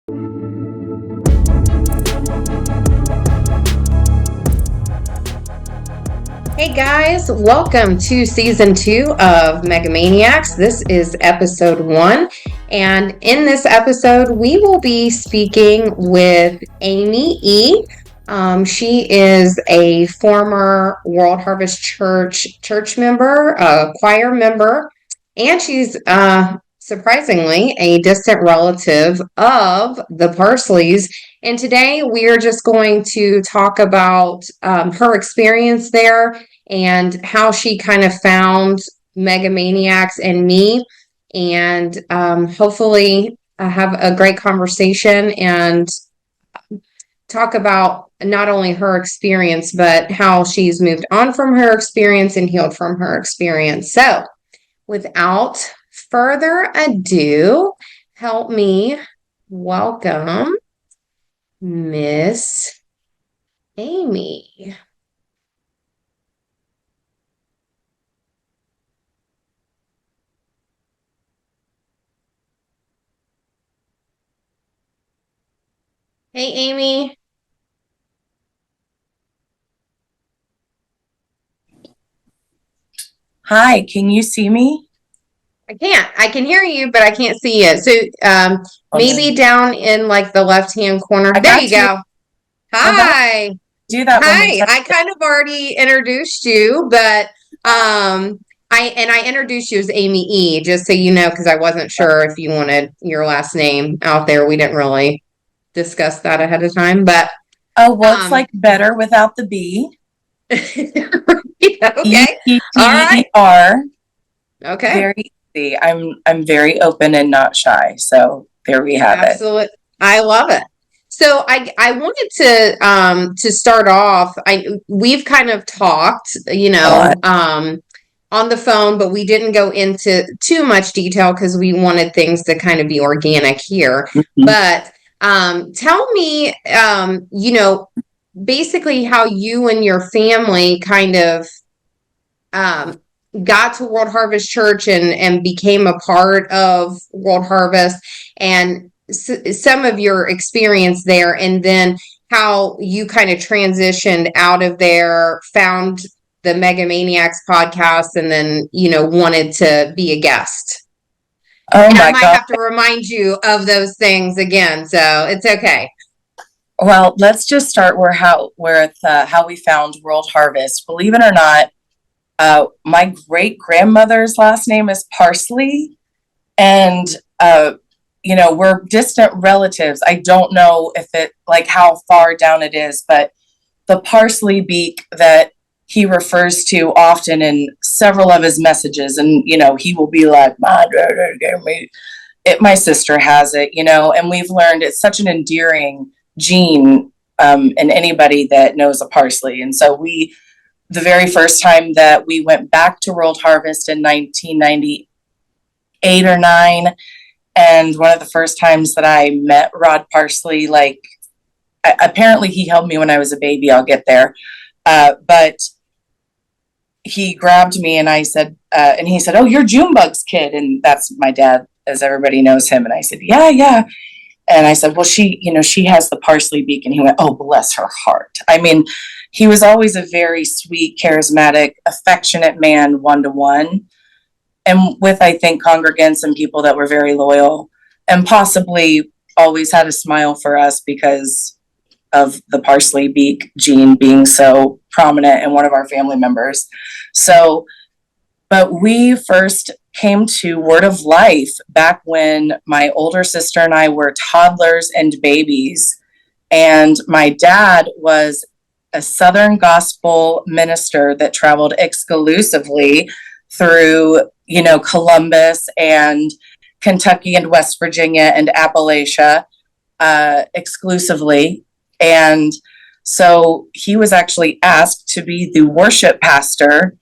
Hey guys, welcome to season 2 of Maniacs. This is episode 1, and in this episode, we will be speaking with Amy E. She is a former World Harvest church member, choir member, and she's surprisingly a distant relative of the Parsleys. And today we are just going to talk about her experience there and how she kind of found Maniacs and me, and hopefully have a great conversation and talk about not only her experience, but how she's moved on from her experience and healed from her experience. So without further ado, help me welcome Miss Amy. Hey, Amy. Hi, can you see me? I can't. I can hear you, but I can't see you. So maybe down in like the left-hand corner. I There got you go. Hi. Do that when we Hi. I kind of already introduced you, but I introduced you as Amy E, just so you know, because I wasn't sure if you wanted your last name out there. We didn't really discuss that ahead of time, but it's like better without the B. okay. All right. Okay. Very easy. I'm very open and not shy. So there we have it. Absolutely. I love it. So I wanted to start off. We've kind of talked, on the phone, but we didn't go into too much detail because we wanted things to kind of be organic here. Mm-hmm. But tell me, basically how you and your family kind of got to World Harvest Church and became a part of World Harvest, and some of your experience there, and then how you kind of transitioned out of there, found the Maniacs podcast, and then, wanted to be a guest. Oh, and my I might God. have to remind you of those things again, so it's okay. Well, let's just start how we found World Harvest. Believe it or not, my great-grandmother's last name is Parsley, and we're distant relatives. I don't know if it, like, how far down it is, but the parsley beak that he refers to often in several of his messages, and, he will be like, my dad gave me it. My sister has it, and we've learned it's such an endearing gene in anybody that knows a parsley. And so the very first time that we went back to World Harvest in 1998 or 9, and one of the first times that I met Rod Parsley, like, apparently he held me when I was a baby. I'll get there. But he grabbed me and I said, and he said, "Oh, you're Junebug's kid." And that's my dad, as everybody knows him. And I said, yeah. And I said, well, she has the parsley beak. And he went, "Oh, bless her heart." I mean, he was always a very sweet, charismatic, affectionate man, one-to-one. And with, I think, congregants and people that were very loyal, and possibly always had a smile for us because of the parsley beak gene being so prominent in one of our family members. So, but we first came to Word of Life back when my older sister and I were toddlers and babies. And my dad was a Southern gospel minister that traveled exclusively through, Columbus and Kentucky and West Virginia and Appalachia, exclusively. And so he was actually asked to be the worship pastor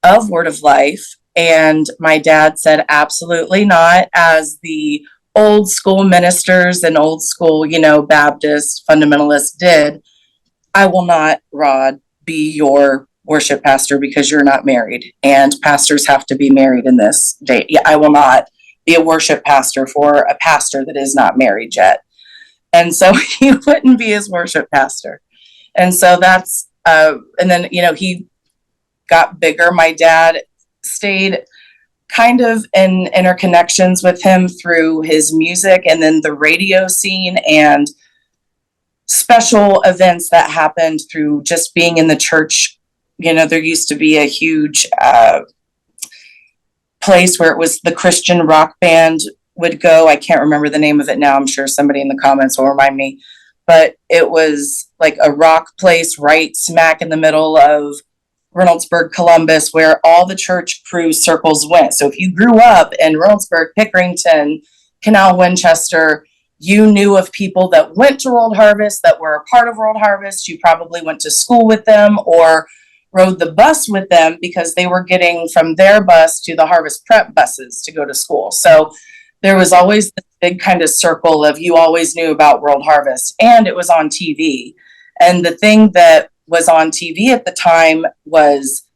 of Word of Life. And my dad said, absolutely not, as the old school ministers and old school, Baptist fundamentalists did. "I will not, Rod, be your worship pastor because you're not married, and pastors have to be married in this day. Yeah, I will not be a worship pastor for a pastor that is not married yet." And so he wouldn't be his worship pastor. And so that's, and then, he got bigger. My dad stayed kind of in interconnections with him through his music and then the radio scene and special events that happened through just being in the church. There used to be a huge place where it was the Christian rock band would go. I can't remember the name of it now. I'm sure somebody in the comments will remind me. But it was like a rock place right smack in the middle of Reynoldsburg, Columbus, where all the church cruise circles went. So if you grew up in Reynoldsburg, Pickerington, Canal Winchester, you knew of people that went to World Harvest, that were a part of World Harvest. You probably went to school with them or rode the bus with them because they were getting from their bus to the Harvest Prep buses to go to school. So there was always this big kind of circle of you always knew about World Harvest, and it was on TV. And the thing that was on TV at the time was,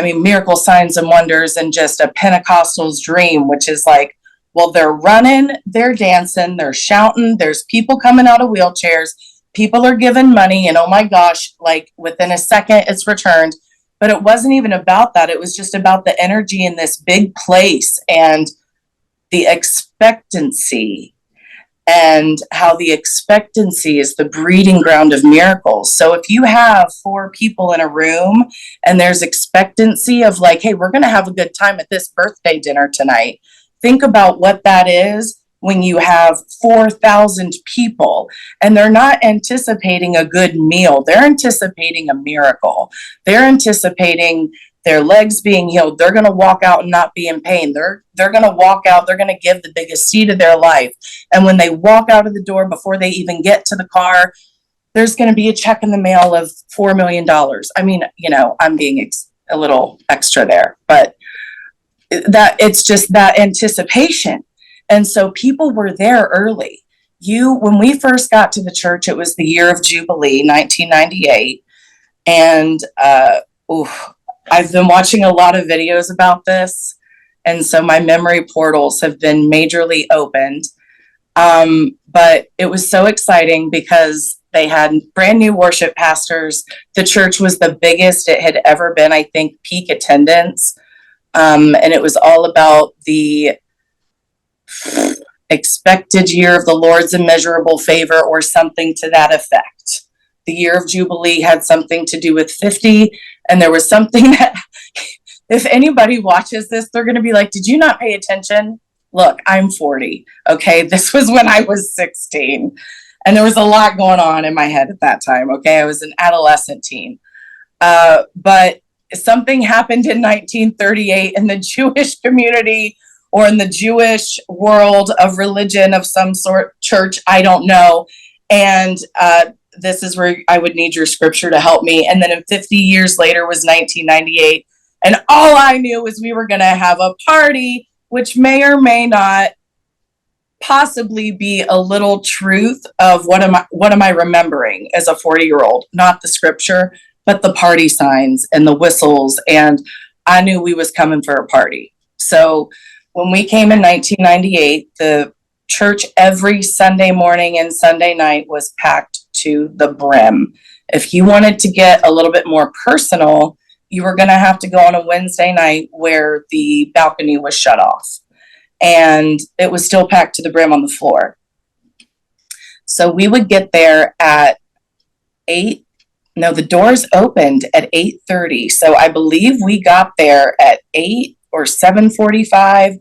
miracle signs and wonders and just a Pentecostal's dream, which is like, well, they're running, they're dancing, they're shouting, there's people coming out of wheelchairs, people are giving money, and oh my gosh, like within a second it's returned. But it wasn't even about that. It was just about the energy in this big place and the expectancy, and how the expectancy is the breeding ground of miracles. So if you have 4 people in a room and there's expectancy of like, hey, we're going to have a good time at this birthday dinner tonight. Think about what that is when you have 4,000 people and they're not anticipating a good meal. They're anticipating a miracle. They're anticipating their legs being healed. They're going to walk out and not be in pain. They're going to walk out. They're going to give the biggest seed of their life. And when they walk out of the door, before they even get to the car, there's going to be a check in the mail of $4 million. I'm being a little extra there, but that it's just that anticipation. And so people were there early. When we first got to the church, it was the year of Jubilee, 1998. And, I've been watching a lot of videos about this, and so my memory portals have been majorly opened. But it was so exciting because they had brand new worship pastors. The church was the biggest it had ever been, I think, peak attendance. And it was all about the expected year of the Lord's immeasurable favor or something to that effect. The year of Jubilee had something to do with 50. And there was something that, if anybody watches this, they're going to be like, did you not pay attention? Look, I'm 40. Okay. This was when I was 16. And there was a lot going on in my head at that time. Okay. I was an adolescent teen. But something happened in 1938 in the Jewish community or in the Jewish world of religion of some sort, church, I don't know. And, this is where I would need your scripture to help me. And then in 50 years later was 1998. And all I knew was we were going to have a party, which may or may not possibly be a little truth of what am I remembering as a 40-year-old, not the scripture, but the party signs and the whistles. And I knew we was coming for a party. So when we came in 1998, the church every Sunday morning and Sunday night was packed to the brim. If you wanted to get a little bit more personal, you were going to have to go on a Wednesday night where the balcony was shut off and it was still packed to the brim on the floor. So we would get there at the doors opened at 8:30. So I believe we got there at 8 or 7:45,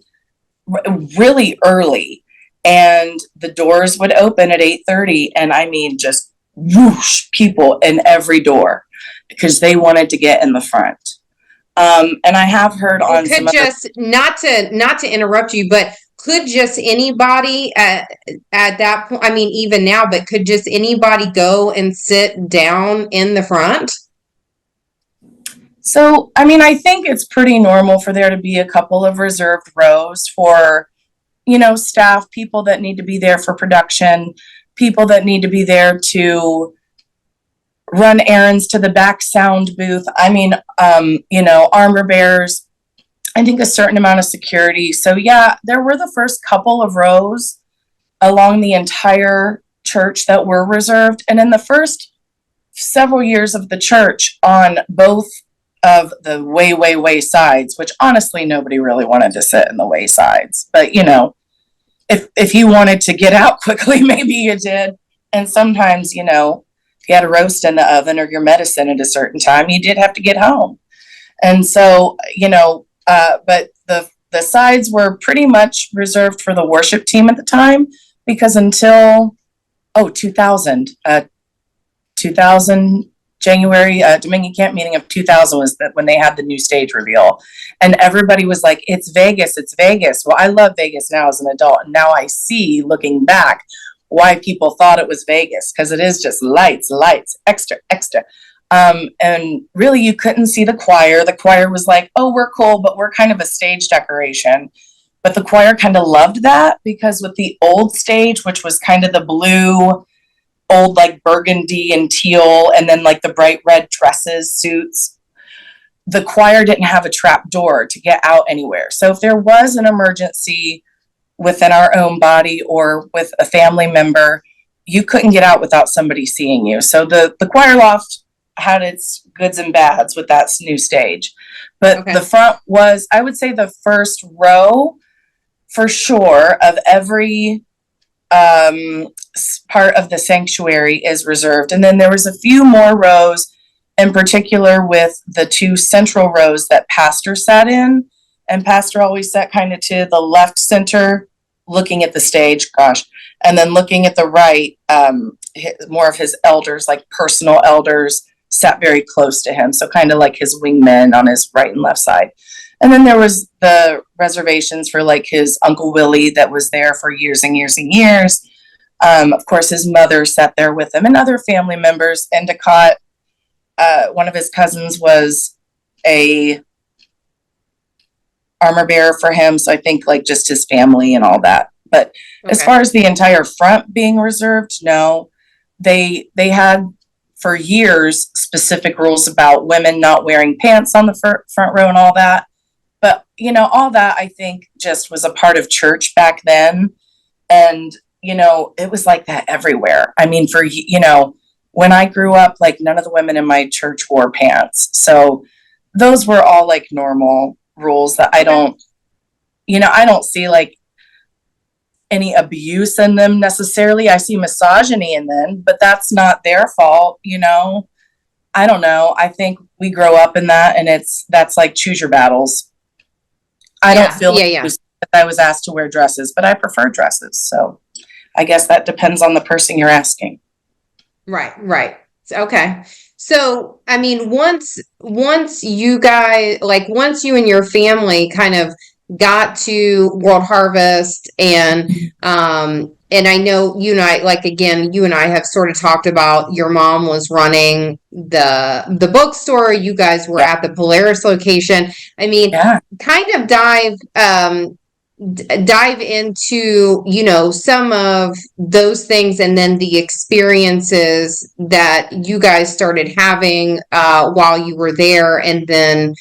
really early. And the doors would open at 8:30, and just whoosh, people in every door because they wanted to get in the front. And I have heard on not to interrupt you, but could just anybody at that point? Even now, but could just anybody go and sit down in the front? So, I think it's pretty normal for there to be a couple of reserved rows for staff, people that need to be there for production, people that need to be there to run errands to the back sound booth. Armor bearers, I think a certain amount of security. So yeah, there were the first couple of rows along the entire church that were reserved. And in the first several years of the church, on both of the way sides, which honestly nobody really wanted to sit in the way sides, but if you wanted to get out quickly, maybe you did. And sometimes, if you had a roast in the oven or your medicine at a certain time, you did have to get home. And so, but the sides were pretty much reserved for the worship team at the time, because until 2000 January, Dominion Camp meeting of 2000 was that when they had the new stage reveal, and everybody was like, it's Vegas. Well, I love Vegas now as an adult, and now I see, looking back, why people thought it was Vegas, because it is just lights, extra. And really, you couldn't see the choir. The choir was like, oh, we're cool, but we're kind of a stage decoration. But the choir kind of loved that, because with the old stage, which was kind of the blue, old like burgundy and teal, and then like the bright red dresses, suits, the choir didn't have a trap door to get out anywhere. So if there was an emergency within our own body or with a family member, you couldn't get out without somebody seeing you. So the choir loft had its goods and bads with that new stage. But the front was, I would say, the first row for sure of every part of the sanctuary is reserved. And then there was a few more rows, in particular with the two central rows that pastor sat in. And pastor always sat kind of to the left center, looking at the stage, and then looking at the right, more of his elders, like personal elders, sat very close to him. So kind of like his wingmen on his right and left side. And then there was the reservations for like his Uncle Willie that was there for years and years and years. Of course, his mother sat there with him and other family members. Endicott, one of his cousins, was a armor bearer for him. So I think like just his family and all that. But as far as the entire front being reserved, no, they had for years specific rules about women not wearing pants on the front row and all that. But, all that I think just was a part of church back then. And, it was like that everywhere. I mean, when I grew up, like none of the women in my church wore pants. So those were all like normal rules that I don't see like any abuse in them necessarily. I see misogyny in them, but that's not their fault. I don't know. I think we grow up in that, and that's like choose your battles. I don't feel like I was asked to wear dresses, but I prefer dresses. So I guess that depends on the person you're asking. Right. Okay. So, I mean, once you guys, like once you and your family kind of got to World Harvest, and I know you and I, like, again, you and I have sort of talked about your mom was running the bookstore. You guys were at the Polaris location. I mean, kind of dive into, some of those things, and then the experiences that you guys started having while you were there. And then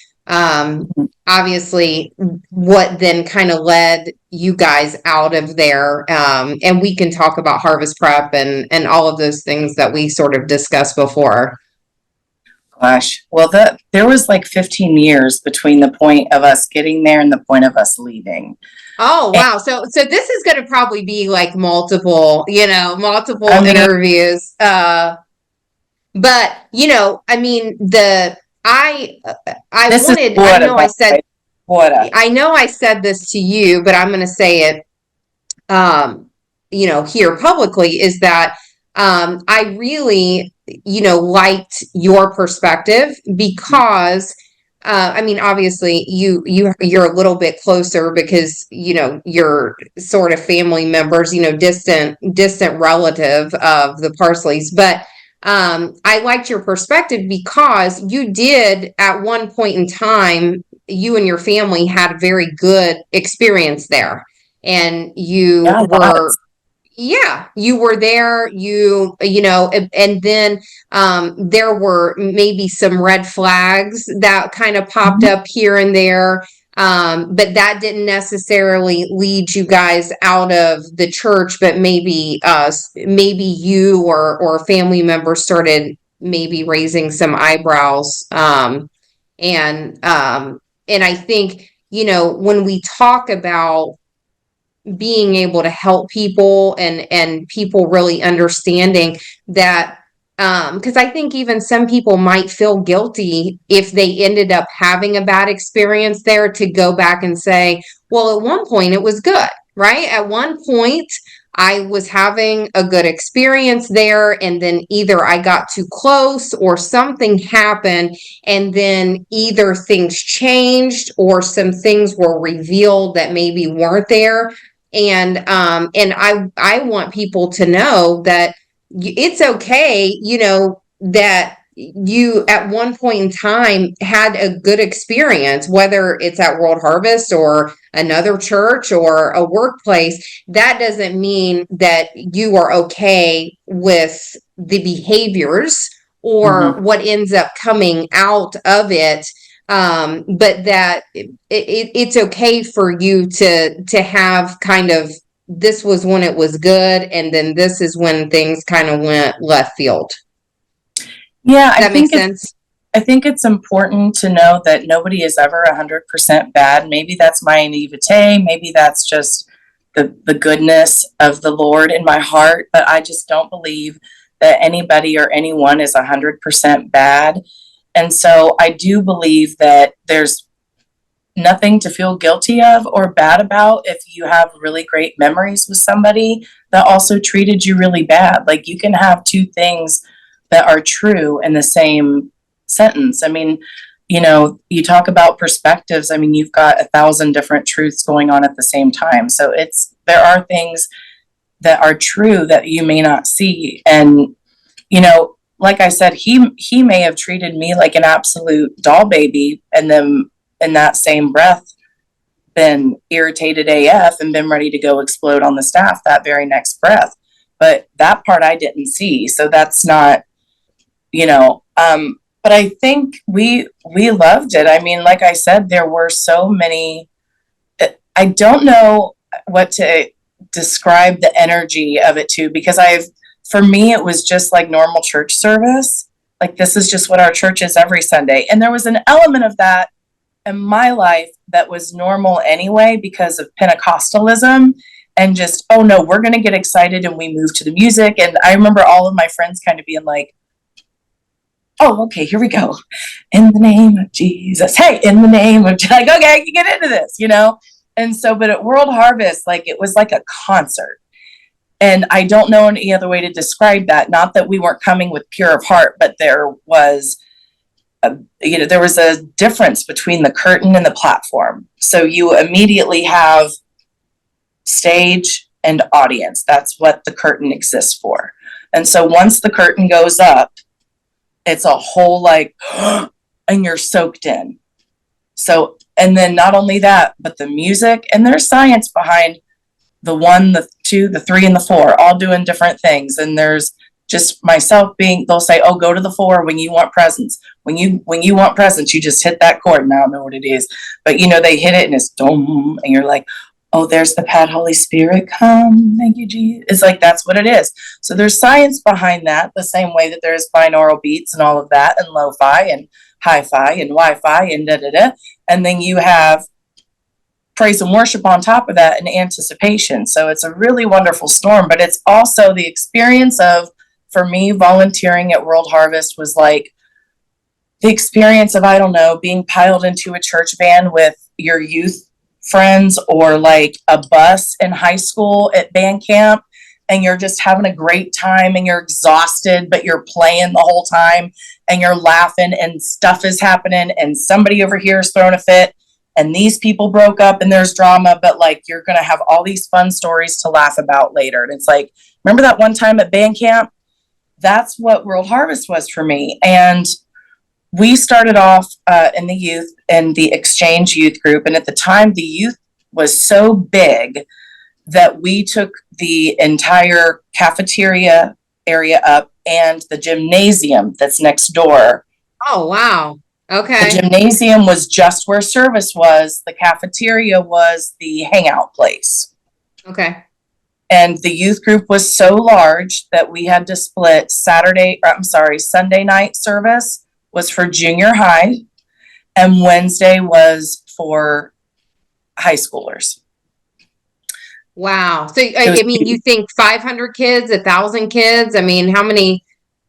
obviously what then kind of led you guys out of there. And we can talk about harvest prep and all of those things that we sort of discussed before. Gosh, well, there was like 15 years between the point of us getting there and the point of us leaving. Oh, wow. So this is going to probably be like multiple interviews. But, I mean, I know I said this to you, but I'm going to say it, here publicly, is that, I really, liked your perspective, because, I mean, obviously you're a little bit closer because, you're sort of family members, distant relative of the Parsleys. But I liked your perspective because you did, at one point in time, you and your family had a very good experience there. And you were there, and then there were maybe some red flags that kind of popped up here and there. But that didn't necessarily lead you guys out of the church, but maybe you or family members started maybe raising some eyebrows. And I think, when we talk about being able to help people and people really understanding that, because I think even some people might feel guilty if they ended up having a bad experience there, to go back and say, well, at one point it was good, right? At one point I was having a good experience there, and then either I got too close or something happened, and then either things changed or some things were revealed that maybe weren't there. And I want people to know that it's okay, that you at one point in time had a good experience, whether it's at World Harvest or another church or a workplace. That doesn't mean that you are okay with the behaviors or what ends up coming out of it. But that it's okay for you to have kind of, this was when it was good, and then this is when things kind of went left field. Yeah, Does that make sense? I think it's important to know that nobody is ever 100% bad. Maybe that's my naivete. Maybe that's just the goodness of the Lord in my heart. But I just don't believe that anybody or anyone is 100% bad. And so I do believe that there's nothing to feel guilty of or bad about if you have really great memories with somebody that also treated you really bad. Like, you can have two things that are true in the same sentence. I mean, you talk about perspectives. I mean, you've got 1,000 different truths going on at the same time. So there are things that are true that you may not see. And, like I said, he may have treated me like an absolute doll baby, and then in that same breath been irritated AF and been ready to go explode on the staff that very next breath. But that part I didn't see. So that's not, but I think we loved it. I mean, like I said, there were so many, I don't know what to describe the energy of it to, because for me, it was just like normal church service. Like, this is just what our church is every Sunday. And there was an element of that in my life that was normal anyway, because of Pentecostalism and just, oh no, we're going to get excited and we move to the music. And I remember all of my friends kind of being like, oh, okay, here we go. In the name of Jesus. Hey, in the name of, like, okay, I can get into this, And so, but at World Harvest, like, it was like a concert. And I don't know any other way to describe that. Not that we weren't coming with pure of heart, but there was a difference between the curtain and the platform. So you immediately have stage and audience. That's what the curtain exists for. And so once the curtain goes up, it's a whole like, and you're soaked in. So, and then not only that, but the music, and there's science behind the 1, the 2, the 3, and the 4, all doing different things. And there's just myself they'll say, oh, go to the 4 when you want presents. When you want presents, you just hit that chord. And I don't know what it is, but they hit it and it's dum, and you're like, oh, there's the Pat Holy Spirit, come, thank you, Jesus. It's like, that's what it is. So there's science behind that, the same way that there's binaural beats and all of that, and lo-fi and hi-fi and Wi-Fi and da-da-da. And then you have praise and worship on top of that and anticipation. So it's a really wonderful storm, but it's also the experience of, for me, volunteering at World Harvest was like the experience of, I don't know, being piled into a church van with your youth friends, or like a bus in high school at band camp, and you're just having a great time and you're exhausted, but you're playing the whole time and you're laughing and stuff is happening and somebody over here is throwing a fit and these people broke up and there's drama, but like, you're going to have all these fun stories to laugh about later. And it's like, remember that one time at band camp? That's what World Harvest was for me. And we started off in the youth and the exchange youth group. And at the time, the youth was so big that we took the entire cafeteria area up and the gymnasium that's next door. Oh, wow. The Okay. gymnasium was just where service was. The cafeteria was the hangout place. Okay. And the youth group was so large that we had to split Sunday night service was for junior high, and Wednesday was for high schoolers. Wow. So, I mean, you think 500 kids, 1,000 kids? I mean, how many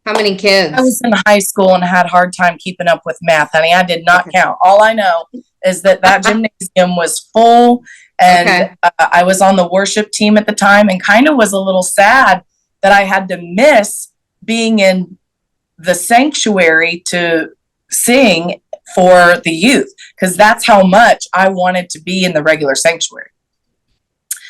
I was kids? in high school and had a hard time keeping up with math, honey. I did not Okay. count. All I know is that gymnasium was full, and Okay. I was on the worship team at the time, and kind of was a little sad that I had to miss being in the sanctuary to sing for the youth, because that's how much I wanted to be in the regular sanctuary.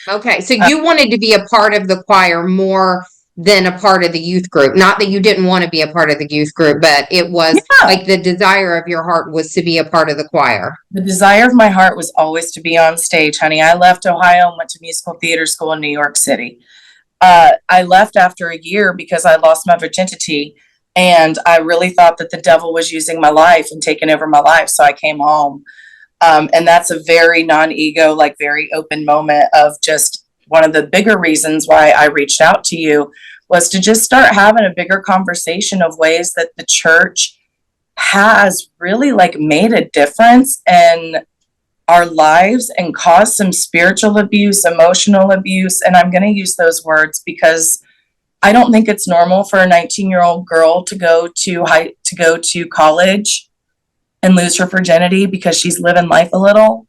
Okay. So Uh, you wanted to be a part of the choir more than a part of the youth group. Not that you didn't want to be a part of the youth group, but it was yeah, like the desire of your heart was to be a part of the choir. the desire of my heart was always to be on stage, honey. I left Ohio and went to musical theater school in New York City. I left after a year because I lost my virginity, and I really thought that the devil was using my life and taking over my life. So I came home. And that's a very non-ego, like very open moment of just one of the bigger reasons why I reached out to you was to just start having a bigger conversation of ways that the church has really like made a difference in our lives and caused some spiritual abuse, emotional abuse. And I'm going to use those words because I don't think it's normal for a 19-year-old girl to go to college and lose her virginity because she's living life a little,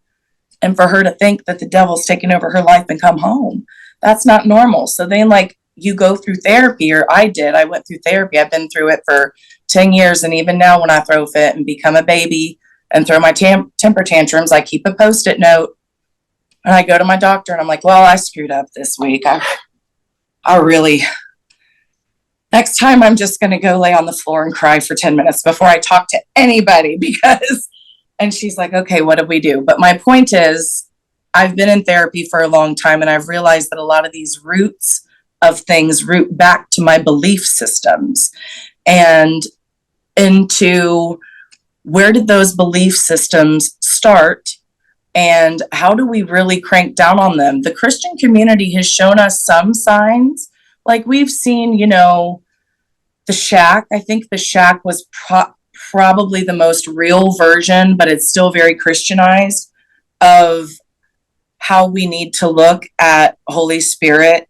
and for her to think that the devil's taking over her life and come home. That's not normal. So then, like, you go through therapy, or I went through therapy. I've been through it for 10 years. And even now, when I throw fit and become a baby and throw my temper tantrums, I keep a Post-it note and I go to my doctor and I'm like, well, I screwed up this week. I really, next time I'm just going to go lay on the floor and cry for 10 minutes before I talk to anybody because, and she's like, okay, what do we do? But my point is, I've been in therapy for a long time, and I've realized that a lot of these roots of things root back to my belief systems and into where did those belief systems start and how do we really crank down on them? The Christian community has shown us some signs. Like we've seen, the shack. I think the shack was probably the most real version, but it's still very Christianized of how we need to look at Holy Spirit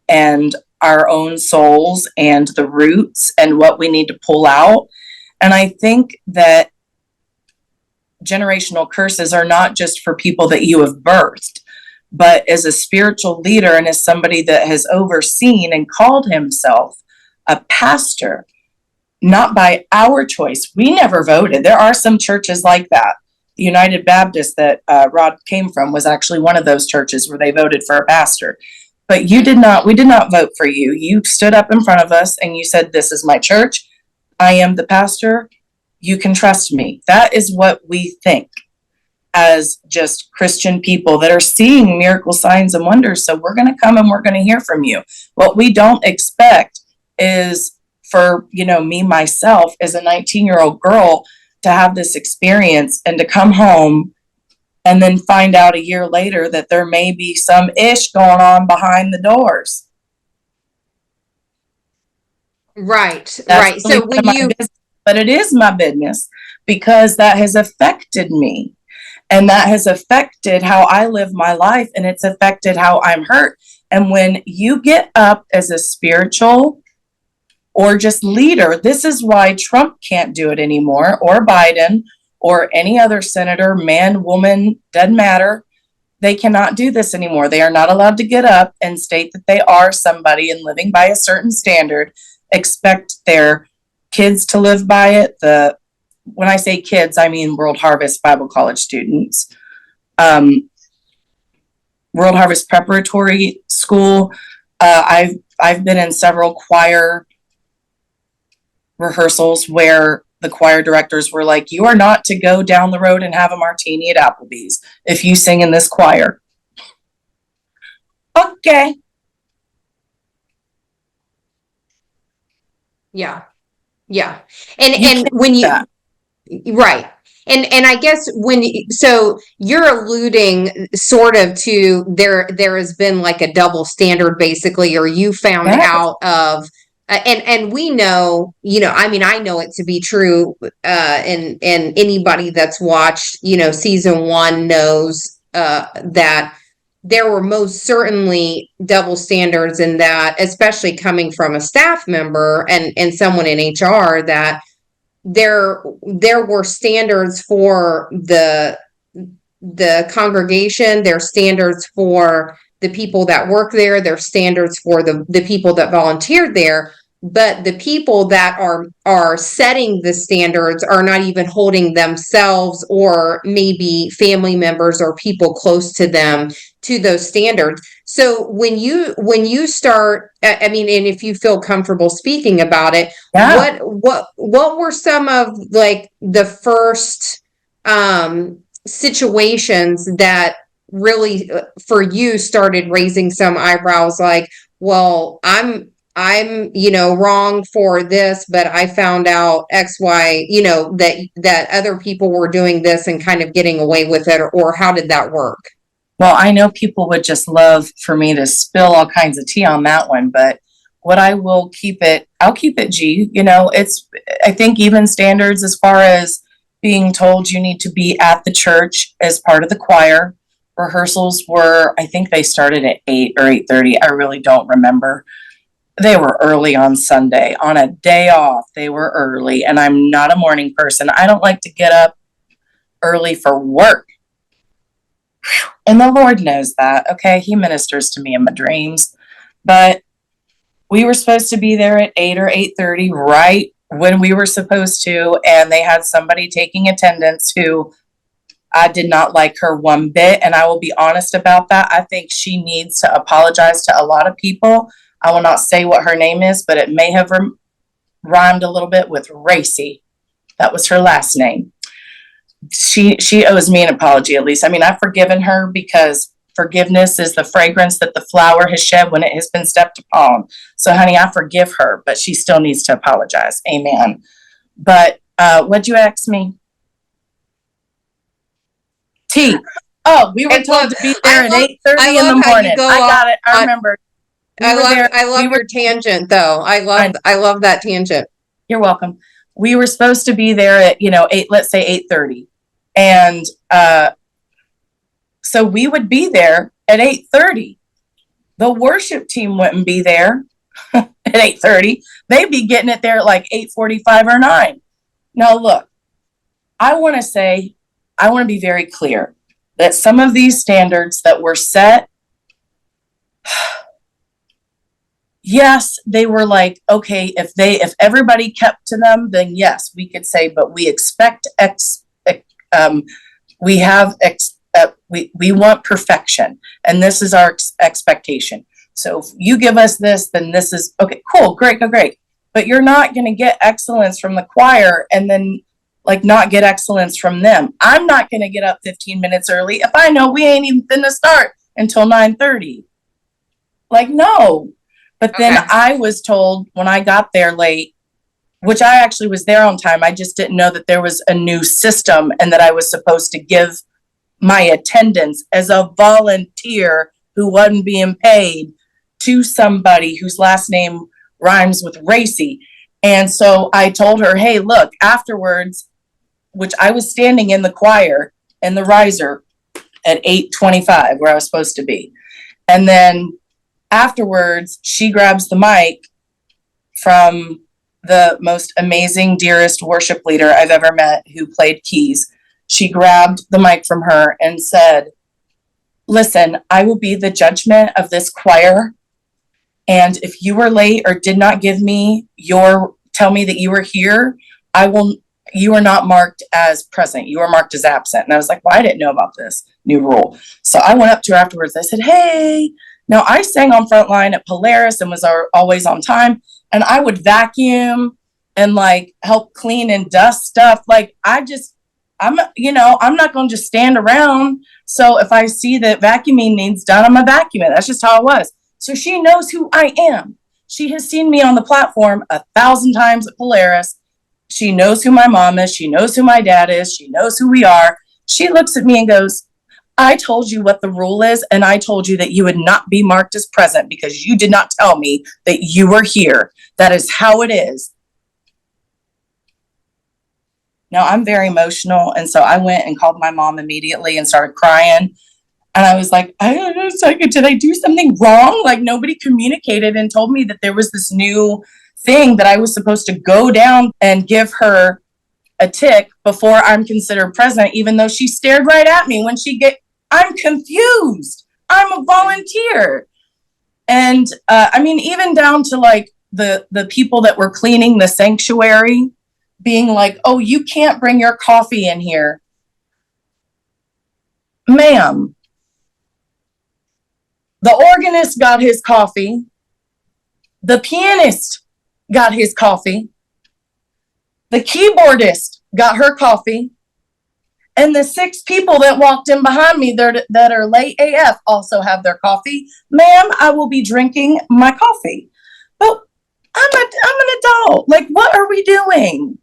and our own souls and the roots and what we need to pull out. And I think that generational curses are not just for people that you have birthed, but as a spiritual leader and as somebody that has overseen and called himself a pastor, not by our choice. We never voted. There are some churches like that. The United Baptist that Rod came from was actually one of those churches where they voted for a pastor. But we did not vote for you. You stood up in front of us and you said, this is my church. I am the pastor. You can trust me. That is what we think as just Christian people that are seeing miracle signs and wonders. So we're going to come and we're going to hear from you. What we don't expect is for, me, myself, as a 19-year-old girl to have this experience and to come home and then find out a year later that there may be some ish going on behind the doors. Right, That's right. really So none of when my you, business, but it is my business because that has affected me. And that has affected how I live my life, and it's affected how I'm hurt. And when you get up as a spiritual or just leader, this is why Trump can't do it anymore, or Biden, or any other senator, man, woman, doesn't matter. They cannot do this anymore. They are not allowed to get up and state that they are somebody and living by a certain standard, expect their kids to live by it. When I say kids, I mean World Harvest Bible College students, World Harvest Preparatory School. I've been in several choir rehearsals where the choir directors were like, you are not to go down the road and have a martini at Applebee's if you sing in this choir. Okay. yeah, yeah. And You can't when do you, that. Right. And I guess so you're alluding sort of to there has been like a double standard basically, or you found Yeah. out of and we know, I mean, I know it to be true, and anybody that's watched, season one knows that there were most certainly double standards in that, especially coming from a staff member and someone in HR, that there were standards for the congregation, there's standards for the people that work there, there's standards for the people that volunteered there, but the people that are setting the standards are not even holding themselves or maybe family members or people close to them to those standards. So when you start, I mean, and if you feel comfortable speaking about it, Yeah. what were some of like the first situations that really for you started raising some eyebrows, like, well, I'm wrong for this, but I found out XY, that other people were doing this and kind of getting away with it, or how did that work? Well, I know people would just love for me to spill all kinds of tea on that one, but what I'll keep it G. I think even standards as far as being told you need to be at the church as part of the choir. Rehearsals were, I think they started at 8 or 8:30. I really don't remember. They were early on Sunday. On a day off, they were early, and I'm not a morning person. I don't like to get up early for work. And the Lord knows that. Okay. He ministers to me in my dreams. But we were supposed to be there at 8 or 8:30, right when we were supposed to. And they had somebody taking attendance who I did not like her one bit. And I will be honest about that. I think she needs to apologize to a lot of people. I will not say what her name is, but it may have rhymed a little bit with Racy. That was her last name. She owes me an apology, at least. I mean, I've forgiven her because forgiveness is the fragrance that the flower has shed when it has been stepped upon. So, honey, I forgive her, but she still needs to apologize. Amen. But what'd you ask me? T. Oh, we were told to be there at 8:30 in the morning. I got it. I remember. I love your tangent though. I love that tangent. You're welcome. We were supposed to be there at, 8, let's say 8:30. And so we would be there at 8:30. The worship team wouldn't be there at 8:30. They'd be getting it there at like 8:45 or 9. Now, look, I want to be very clear that some of these standards that were set, yes, they were like, okay, if everybody kept to them, then yes, we could say, but we expect we want perfection, and this is our expectation. So if you give us this, then this is okay, cool, great, great. But you're not going to get excellence from the choir and then like not get excellence from them. I'm not going to get up 15 minutes early if I know we ain't even going to start until 9:30. Like, no. But then I was told when I got there late, which I actually was there on time. I just didn't know that there was a new system and that I was supposed to give my attendance as a volunteer who wasn't being paid to somebody whose last name rhymes with Racy. And so I told her, hey, look, afterwards, which I was standing in the choir and the riser at 8:25 where I was supposed to be. And then afterwards, she grabs the mic from the most amazing, dearest worship leader I've ever met who played keys. She grabbed the mic from her and said, listen, I will be the judgment of this choir. And if you were late or did not tell me that you were here, you are not marked as present. You are marked as absent. And I was like, well, I didn't know about this new rule. So I went up to her afterwards. I said, hey, now I sang on Frontline at Polaris and was always on time. And I would vacuum and like help clean and dust stuff. Like I'm not going to just stand around. So if I see that vacuuming needs done, I'm a vacuum. That's just how it was. So she knows who I am. She has seen me on the platform 1,000 times at Polaris. She knows who my mom is. She knows who my dad is. She knows who we are. She looks at me and goes, I told you what the rule is, and I told you that you would not be marked as present because you did not tell me that you were here. That is how it is. Now, I'm very emotional, and so I went and called my mom immediately and started crying. And I was like, I don't know, did I do something wrong? Like, nobody communicated and told me that there was this new thing that I was supposed to go down and give her a tick before I'm considered present, even though she stared right at me when I'm confused. I'm a volunteer. And I mean, even down to like the people that were cleaning the sanctuary being like, oh, you can't bring your coffee in here. Ma'am, the organist got his coffee. The pianist got his coffee. The keyboardist got her coffee. And the 6 people that walked in behind me that are late AF also have their coffee. Ma'am, I will be drinking my coffee. But I'm an adult. Like, what are we doing?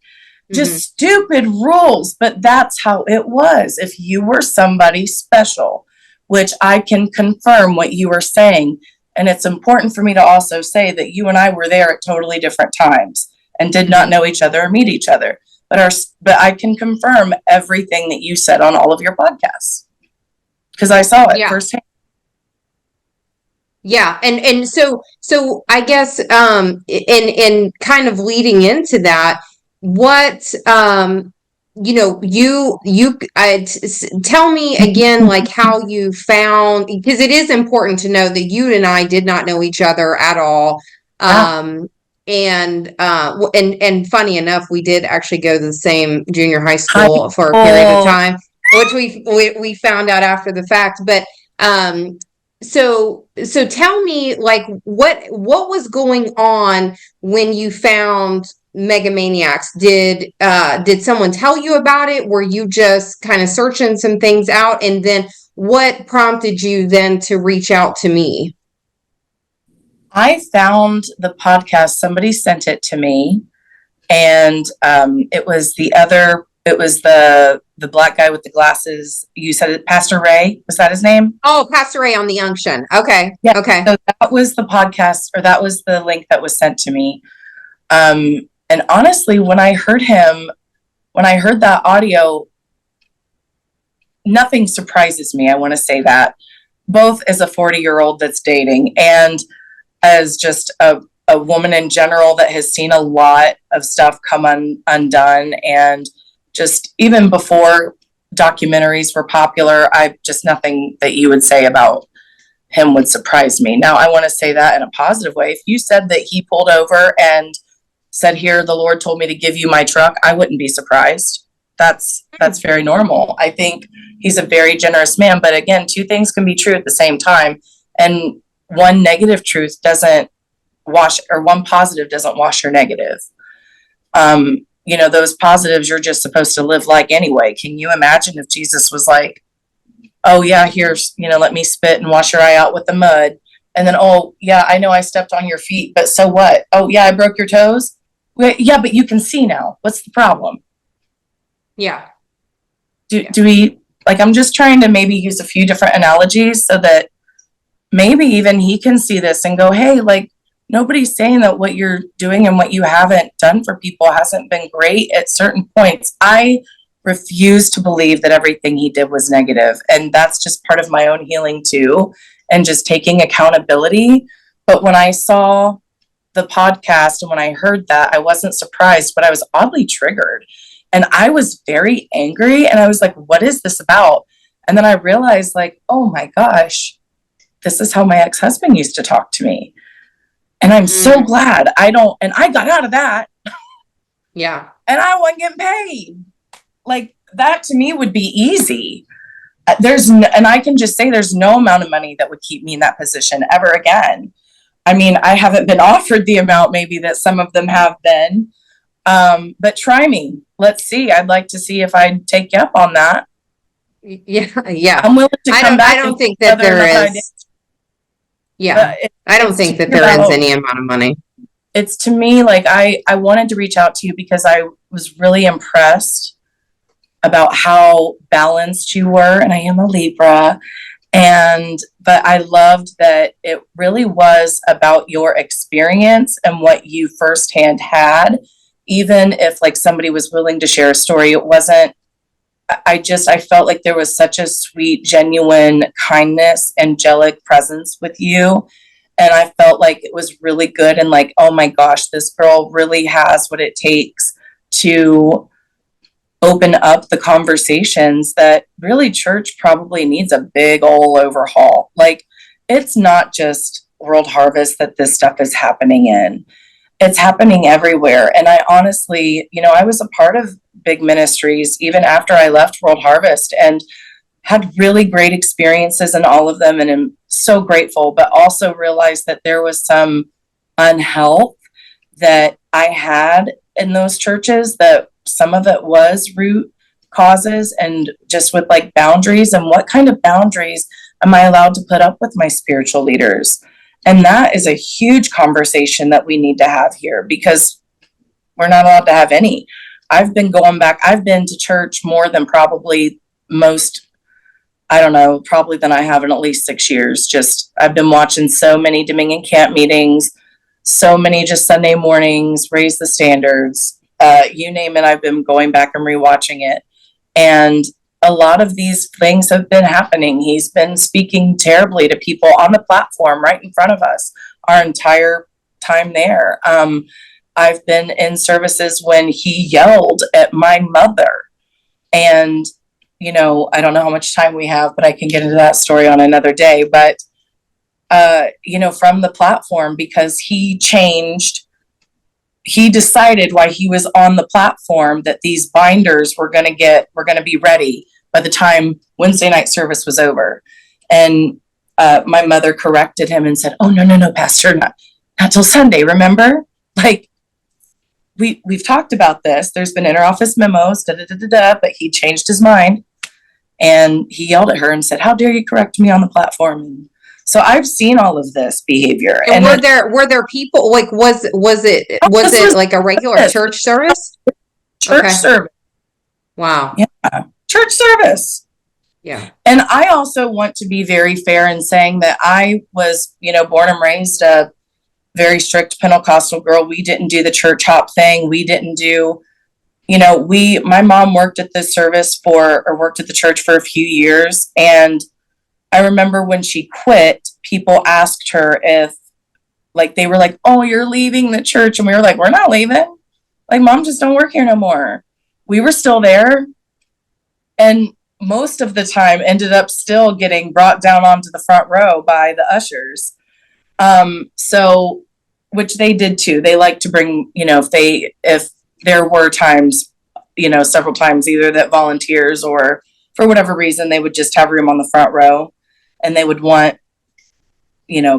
Just stupid rules. But that's how it was. If you were somebody special, which I can confirm what you were saying. And it's important for me to also say that you and I were there at totally different times and did not know each other or meet each other. But I can confirm everything that you said on all of your podcasts because I saw it firsthand. Yeah. And so I guess, and kind of leading into that, what, tell me again, like how you found, because it is important to know that you and I did not know each other at all. And funny enough, we did actually go to the same junior high school for a period of time, which we found out after the fact. But so tell me, like, what was going on when you found Megamaniacs? Did someone tell you about it? Were you just kind of searching some things out? And then what prompted you then to reach out to me? I found the podcast. Somebody sent it to me, and it was the black guy with the glasses. You said it, Pastor Ray. Was that his name? Oh, Pastor Ray on the unction. Okay. Yeah. Okay. So that was the podcast, or that was the link that was sent to me. And honestly, when I heard that audio, nothing surprises me. I want to say that, both as a 40-year-old that's dating and as just a woman in general that has seen a lot of stuff come undone. And just even before documentaries were popular, nothing that you would say about him would surprise me. Now, I want to say that in a positive way. If you said that he pulled over and said, here, the Lord told me to give you my truck, I wouldn't be surprised. That's very normal. I think he's a very generous man. But again, 2 things can be true at the same time. And one negative truth doesn't wash, or one positive doesn't wash your negative. Those positives you're just supposed to live like anyway. Can you imagine if Jesus was like, oh yeah, here's, let me spit and wash your eye out with the mud. And then, oh yeah, I know I stepped on your feet, but so what? Oh yeah, I broke your toes. Yeah, but you can see now. What's the problem? Yeah. Do we, like, I'm just trying to maybe use a few different analogies so that maybe even he can see this and go, hey, like, nobody's saying that what you're doing and what you haven't done for people hasn't been great at certain points. I refuse to believe that everything he did was negative. And that's just part of my own healing too. And just taking accountability. But when I saw the podcast and when I heard that, I wasn't surprised, but I was oddly triggered. And I was very angry. And I was like, what is this about? And then I realized, like, oh my gosh, this is how my ex-husband used to talk to me. And I'm so glad I got out of that. Yeah. And I wasn't getting paid. Like, that to me would be easy. And I can just say there's no amount of money that would keep me in that position ever again. I mean, I haven't been offered the amount maybe that some of them have been. But try me. Let's see. I'd like to see if I'd take you up on that. Yeah. Yeah. I'm willing to come back. I don't think that there is. Yeah. I don't think that there is any amount of money. it's to me, like, I wanted to reach out to you because I was really impressed about how balanced you were. And I am a Libra. But I loved that it really was about your experience and what you firsthand had. Even if like somebody was willing to share a story, it wasn't, I felt like there was such a sweet, genuine kindness, angelic presence with you. And I felt like it was really good. And like, oh my gosh, this girl really has what it takes to open up the conversations that really church probably needs a big old overhaul. Like, it's not just World Harvest that this stuff is happening in. It's happening everywhere. And I honestly, I was a part of big ministries even after I left World Harvest and had really great experiences in all of them. And I'm so grateful, but also realized that there was some unhealth that I had in those churches, that some of it was root causes and just with like boundaries, and what kind of boundaries am I allowed to put up with my spiritual leaders? And that is a huge conversation that we need to have here, because we're not allowed to have any. I've been to church more than probably most, I don't know, probably than I have in at least 6 years. Just, I've been watching so many Dominion camp meetings, so many just Sunday mornings, raise the standards, you name it. I've been going back and rewatching it. And a lot of these things have been happening. He's been speaking terribly to people on the platform right in front of us our entire time there. I've been in services when he yelled at my mother. And, I don't know how much time we have, but I can get into that story on another day. But, from the platform, because he decided while he was on the platform that these binders were going to be ready by the time Wednesday night service was over. And my mother corrected him and said, "Oh, no, Pastor, not till Sunday, remember? Like, we've talked about this. There's been interoffice memos, but he changed his mind." And he yelled at her and said, "How dare you correct me on the platform?" And so I've seen all of this behavior. And were there people, like, was it like a regular church service? Church service. Wow. Yeah. Church service. Yeah. And I also want to be very fair in saying that I was, born and raised a very strict Pentecostal girl. We didn't do the church hop thing. We didn't do, my mom worked at this worked at the church for a few years. And I remember when she quit, people asked her if, like, they were like, "Oh, you're leaving the church." And we were like, "We're not leaving. Like, Mom just don't work here no more." We were still there. And most of the time ended up still getting brought down onto the front row by the ushers. So, which they did too. They like to bring, if there were times, several times either that volunteers or for whatever reason, they would just have room on the front row, and they would want,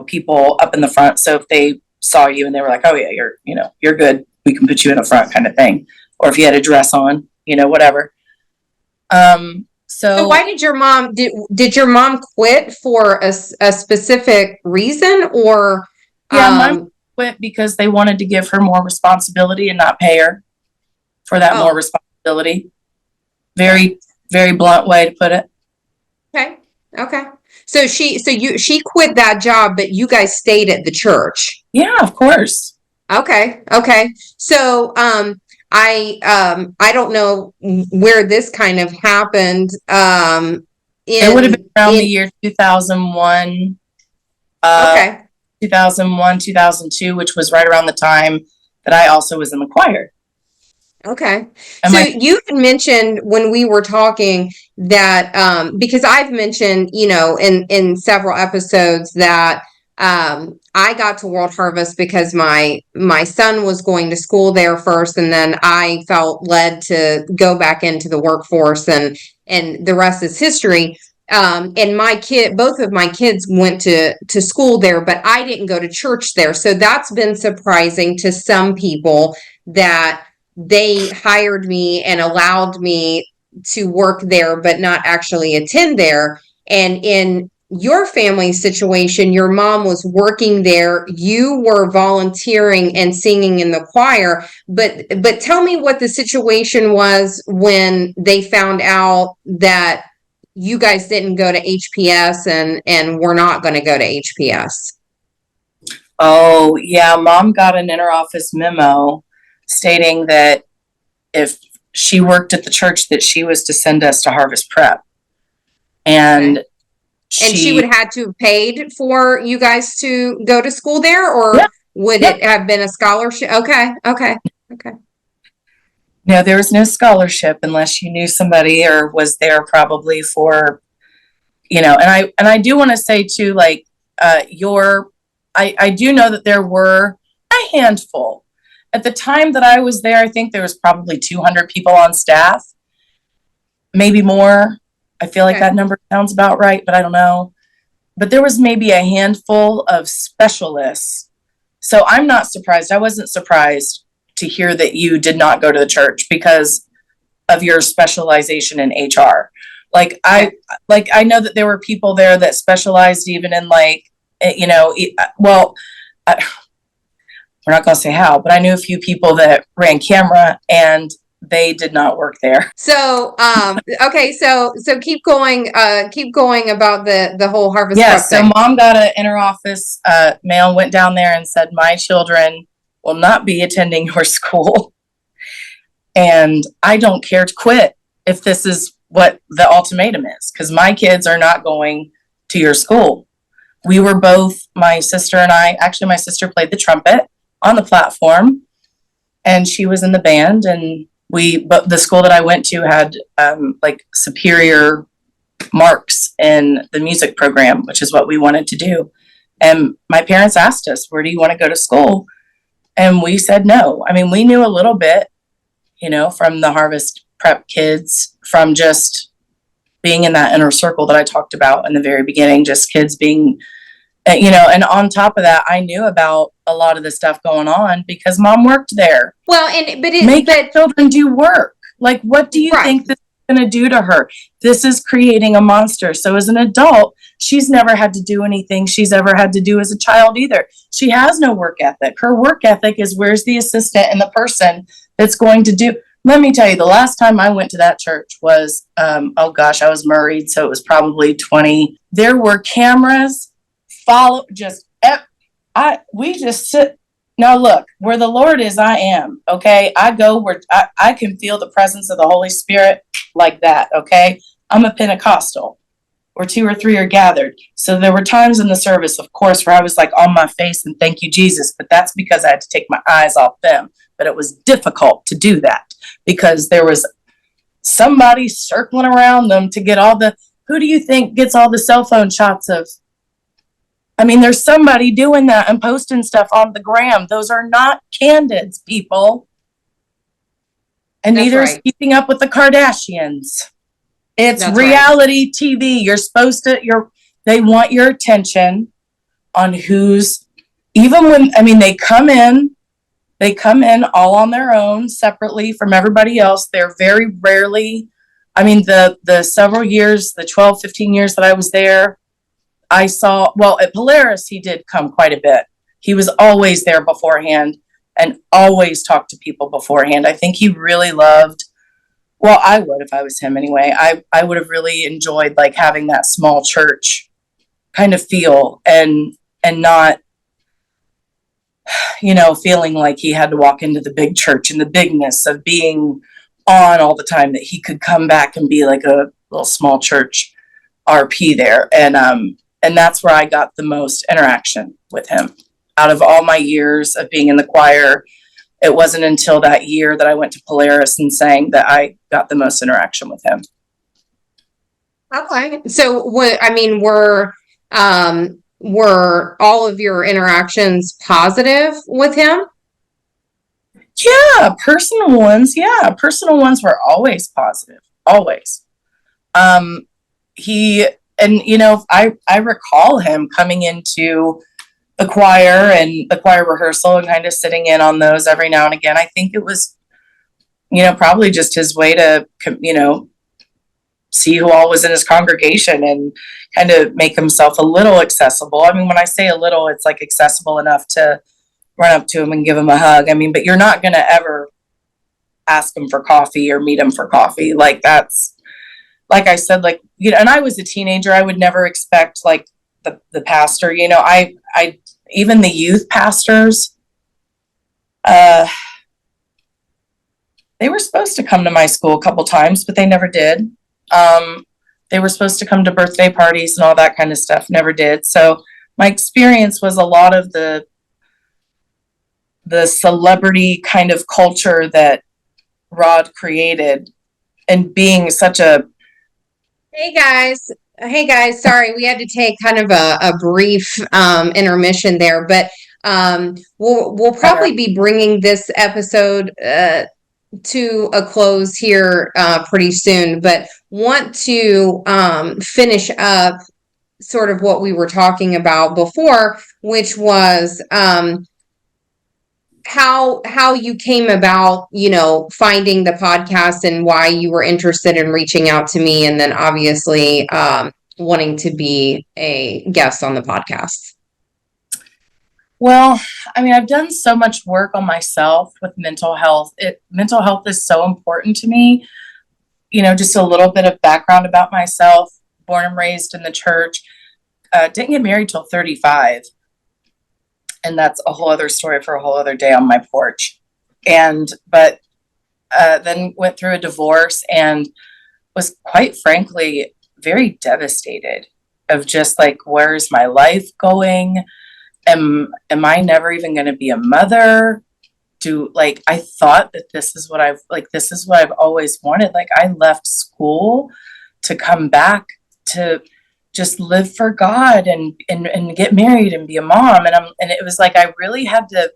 people up in the front. So if they saw you and they were like, "Oh yeah, you're good, we can put you in the front," kind of thing. Or if you had a dress on, whatever. So why did your mom quit for a specific reason, or? Yeah, mom quit because they wanted to give her more responsibility and not pay her for that more responsibility. Very, very blunt way to put it. Okay. So she quit that job, but you guys stayed at the church. Yeah, of course. Okay. So, I don't know where this kind of happened. It would have been around the year 2001. 2001, 2002, which was right around the time that I also was in the choir. Okay. So you had mentioned when we were talking that, because I've mentioned, in several episodes that, I got to World Harvest because my son was going to school there first, and then I felt led to go back into the workforce, and the rest is history. And both of my kids went to school there, but I didn't go to church there. So that's been surprising to some people that they hired me and allowed me to work there, but not actually attend there. And in your family situation, your mom was working there, you were volunteering and singing in the choir, but tell me what the situation was when they found out that you guys didn't go to HPS and were not going to go to HPS. Oh, yeah. Mom got an interoffice memo stating that if she worked at the church, that she was to send us to Harvest Prep. And Okay. And she would have to have paid for you guys to go to school there, or Yep, would yep. it have been a scholarship? Okay. No, there was no scholarship unless you knew somebody or was there probably for, and I do want to say too, like, I do know that there were a handful. At the time that I was there, I think there was probably 200 people on staff, maybe more. I feel like Okay. that number sounds about right, but I don't know. But there was maybe a handful of specialists. So I'm not surprised. I wasn't surprised to hear that you did not go to the church because of your specialization in HR. I know that there were people there that specialized even in we're not going to say how, but I knew a few people that ran camera and they did not work there. So, okay, so keep going about the whole Harvest Prep Yes, so thing. mom got an interoffice mail, went down there and said, my children will not be attending your school. And I don't care to quit if this is what the ultimatum is, because my kids are not going to your school. We were both, my sister and I, actually my sister played the trumpet on the platform and she was in the band, and but the school that I went to had superior marks in the music program, which is what we wanted to do. And my parents asked us, where do you want to go to school? And we said no. I mean, we knew a little bit, from the Harvest Prep kids, from just being in that inner circle that I talked about in the very beginning, just kids being, and on top of that, I knew about a lot of the stuff going on because mom worked there. Well, Make children do work. Like, what do you think this is going to do to her? This is creating a monster. So as an adult, she's never had to do anything she's ever had to do as a child either. She has no work ethic. Her work ethic is, where's the assistant and the person that's going to do. Let me tell you, the last time I went to that church was, I was married, so it was probably 20. There were cameras, we just sit. Now look, where the Lord is, I am, okay? I go where I can feel the presence of the Holy Spirit like that, okay? I'm a Pentecostal, where 2 or 3 are gathered. So there were times in the service, of course, where I was like on my face and thank you, Jesus, but that's because I had to take my eyes off them. But it was difficult to do that because there was somebody circling around them to get who do you think gets all the cell phone shots of? I mean, there's somebody doing that and posting stuff on the gram. Those are not candids, people. And neither is Keeping Up with the Kardashians. It's reality TV. You're supposed to, they want your attention on even when, they come in all on their own, separately from everybody else. They're very rarely, the several years, the 12, 15 years that I was there, I saw, at Polaris, he did come quite a bit. He was always there beforehand and always talked to people beforehand. I think he really loved, I would if I was him anyway. I would have really enjoyed like having that small church kind of feel and not, feeling like he had to walk into the big church and the bigness of being on all the time, that he could come back and be like a little small church RP there. And that's where I got the most interaction with him. Out of all my years of being in the choir, it wasn't until that year that I went to Polaris and sang that I got the most interaction with him. Okay. So were all of your interactions positive with him? Yeah, personal ones. Yeah, personal ones were always positive. Always. I recall him coming into the choir and the choir rehearsal and kind of sitting in on those every now and again. I think it was, probably just his way to, see who all was in his congregation and kind of make himself a little accessible. I mean, when I say a little, it's like accessible enough to run up to him and give him a hug. I mean, but you're not going to ever ask him for coffee or meet him for coffee. Like that's, like I said, like, you know, and I was a teenager. I would never expect like the pastor, you know, I, even the youth pastors, they were supposed to come to my school a couple times, but they never did. They were supposed to come to birthday parties and all that kind of stuff, never did. So my experience was a lot of the celebrity kind of culture that Rod created, and being such a Hey guys. Hey guys, sorry, we had to take kind of a brief intermission there, but we'll probably be bringing this episode to a close here pretty soon, but want to finish up sort of what we were talking about before, which was how you came about, you know, finding the podcast and why you were interested in reaching out to me, and then obviously wanting to be a guest on the podcast. Well, I mean, I've done so much work on myself with mental health. Mental health is so important to me. You know, just a little bit of background about myself. Born and raised in the church. Didn't get married till 35. And that's a whole other story for a whole other day on my porch. But then went through a divorce and was quite frankly very devastated of just like, where's my life going? Am I never even going to be a mother? I thought that this is what I've always wanted. Like I left school to come back to just live for God and get married and be a mom. And it was like, I really had to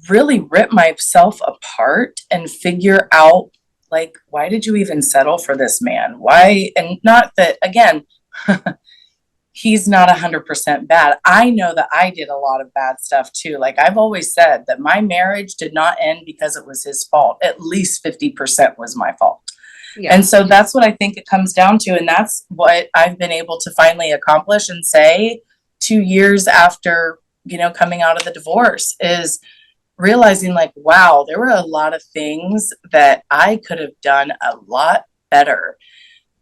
really rip myself apart and figure out, like, why did you even settle for this man? Why? And not that, again, he's not 100% bad. I know that I did a lot of bad stuff too. Like I've always said that my marriage did not end because it was his fault. At least 50% was my fault. Yeah. And so that's what I think it comes down to. And that's what I've been able to finally accomplish and say 2 years after, you know, coming out of the divorce, is realizing like, wow, there were a lot of things that I could have done a lot better.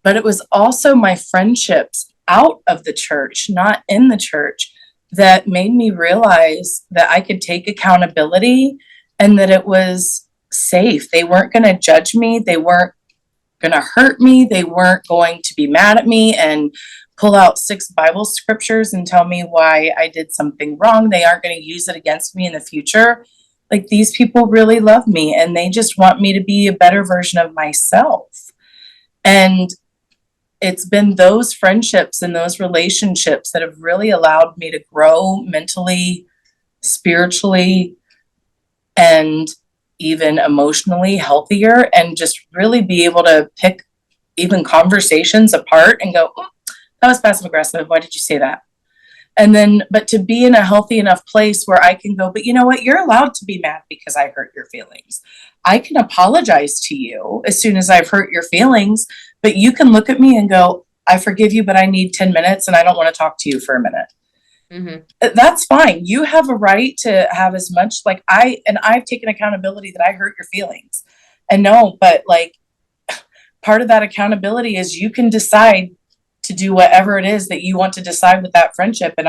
But it was also my friendships out of the church, not in the church, that made me realize that I could take accountability and that it was safe. They weren't going to judge me. They weren't going to hurt me. They weren't going to be mad at me and pull out 6 Bible scriptures and tell me why I did something wrong. They aren't going to use it against me in the future. Like these people really love me and they just want me to be a better version of myself. And it's been those friendships and those relationships that have really allowed me to grow mentally, spiritually, and even emotionally healthier, and just really be able to pick even conversations apart and go, oh, that was passive aggressive. Why did you say that? And then, but to be in a healthy enough place where I can go, but you know what? You're allowed to be mad because I hurt your feelings. I can apologize to you as soon as I've hurt your feelings, but you can look at me and go, I forgive you, but I need 10 minutes and I don't want to talk to you for a minute. Mm-hmm. That's fine. You have a right to have as much, like I've taken accountability that I hurt your feelings. And no, but like part of that accountability is you can decide to do whatever it is that you want to decide with that friendship. And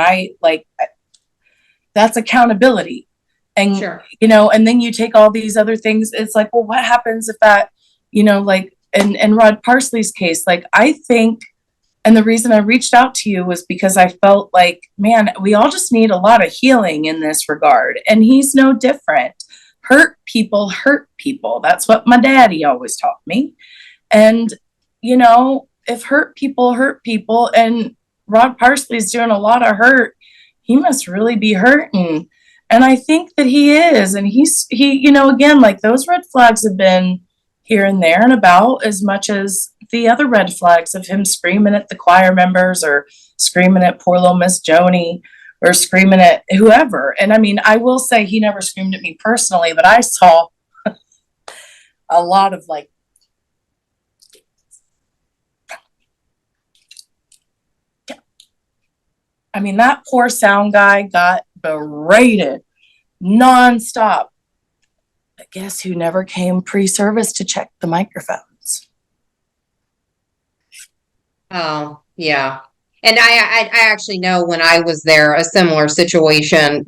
that's accountability. And, sure. You know, and then you take all these other things. It's like, well, what happens if that, you know, like in Rod Parsley's case, like I think, and the reason I reached out to you was because I felt like, man, we all just need a lot of healing in this regard. And he's no different. Hurt people hurt people. That's what my daddy always taught me. And, you know, if hurt people and Rod Parsley's doing a lot of hurt, he must really be hurting. And I think that he is. And he, you know, again, like those red flags have been here and there and about as much as the other red flags of him screaming at the choir members or screaming at poor little Miss Joni or screaming at whoever. And I mean, I will say he never screamed at me personally, but I saw a lot of like I mean, that poor sound guy got berated nonstop. But guess who never came pre-service to check the microphones? Oh, yeah. And I actually know when I was there, a similar situation,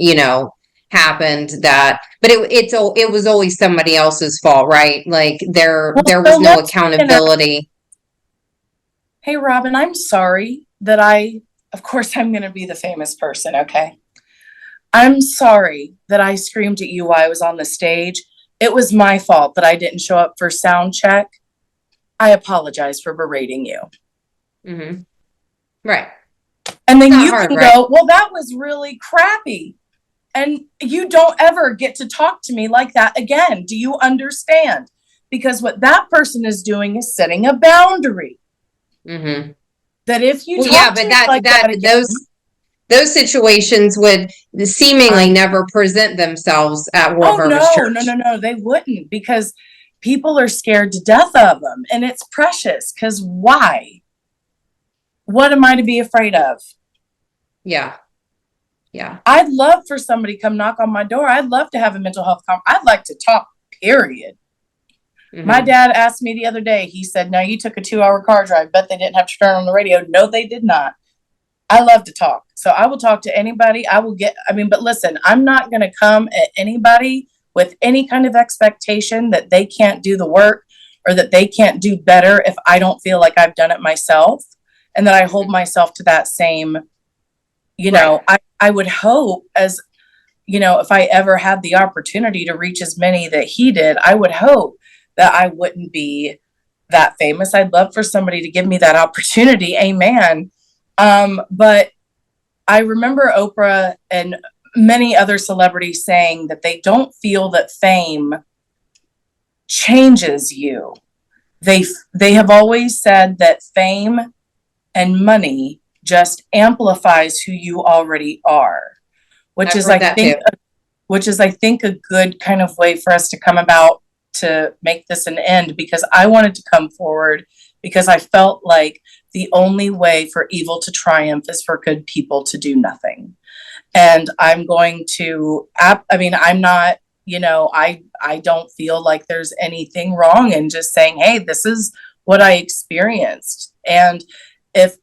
happened but it was always somebody else's fault, right? Like Well, there was so no let's accountability. Hey, Robin, I'm sorry that of course, I'm going to be the famous person, okay? I'm sorry that I screamed at you while I was on the stage. It was my fault that I didn't show up for sound check. I apologize for berating you. Mm-hmm. Right. And It's then not you hard, can right? go, well, that was really crappy. And you don't ever get to talk to me like that again. Do you understand? Because what that person is doing is setting a boundary. Mm-hmm. That if you Well, yeah, talk to but me like that again, those situations would seemingly never present themselves at World oh Harvest no, no, no, Church. no, they wouldn't, because people are scared to death of them. And it's precious, because why? What am I to be afraid of? Yeah. Yeah. I'd love for somebody to come knock on my door. I'd love to have a mental health I'd like to talk, period. My Mm-hmm. dad asked me the other day, he said, now you took a 2-hour car drive. Bet they didn't have to turn on the radio. No, they did not. I love to talk. So I will talk to anybody. But listen, I'm not going to come at anybody with any kind of expectation that they can't do the work or that they can't do better if I don't feel like I've done it myself, and that I hold myself to that same, Right. I would hope, as if I ever had the opportunity to reach as many that he did, I would hope that I wouldn't be that famous. I'd love for somebody to give me that opportunity. Amen. But I remember Oprah and many other celebrities saying that they don't feel that fame changes you. They have always said that fame and money just amplifies who you already are, which I've is heard I that think too. a good kind of way for us to come about to make this an end, because I wanted to come forward because I felt like the only way for evil to triumph is for good people to do nothing. And I'm going to, I'm not, I don't feel like there's anything wrong in just saying, hey, this is what I experienced. And if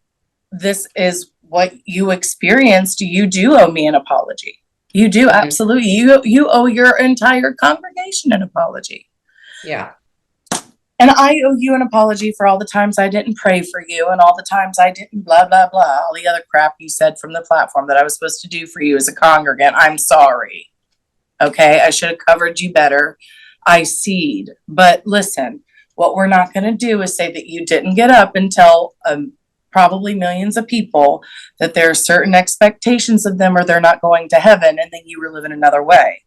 this is what you experienced, you do owe me an apology. You do, Mm-hmm. absolutely. You owe your entire congregation an apology. Yeah. And I owe you an apology for all the times I didn't pray for you and all the times I didn't blah, blah, blah, all the other crap you said from the platform that I was supposed to do for you as a congregant. I'm sorry. Okay. I should have covered you better. I cede. But listen, what we're not going to do is say that you didn't get up and tell probably millions of people that there are certain expectations of them or they're not going to heaven, and then you were living another way.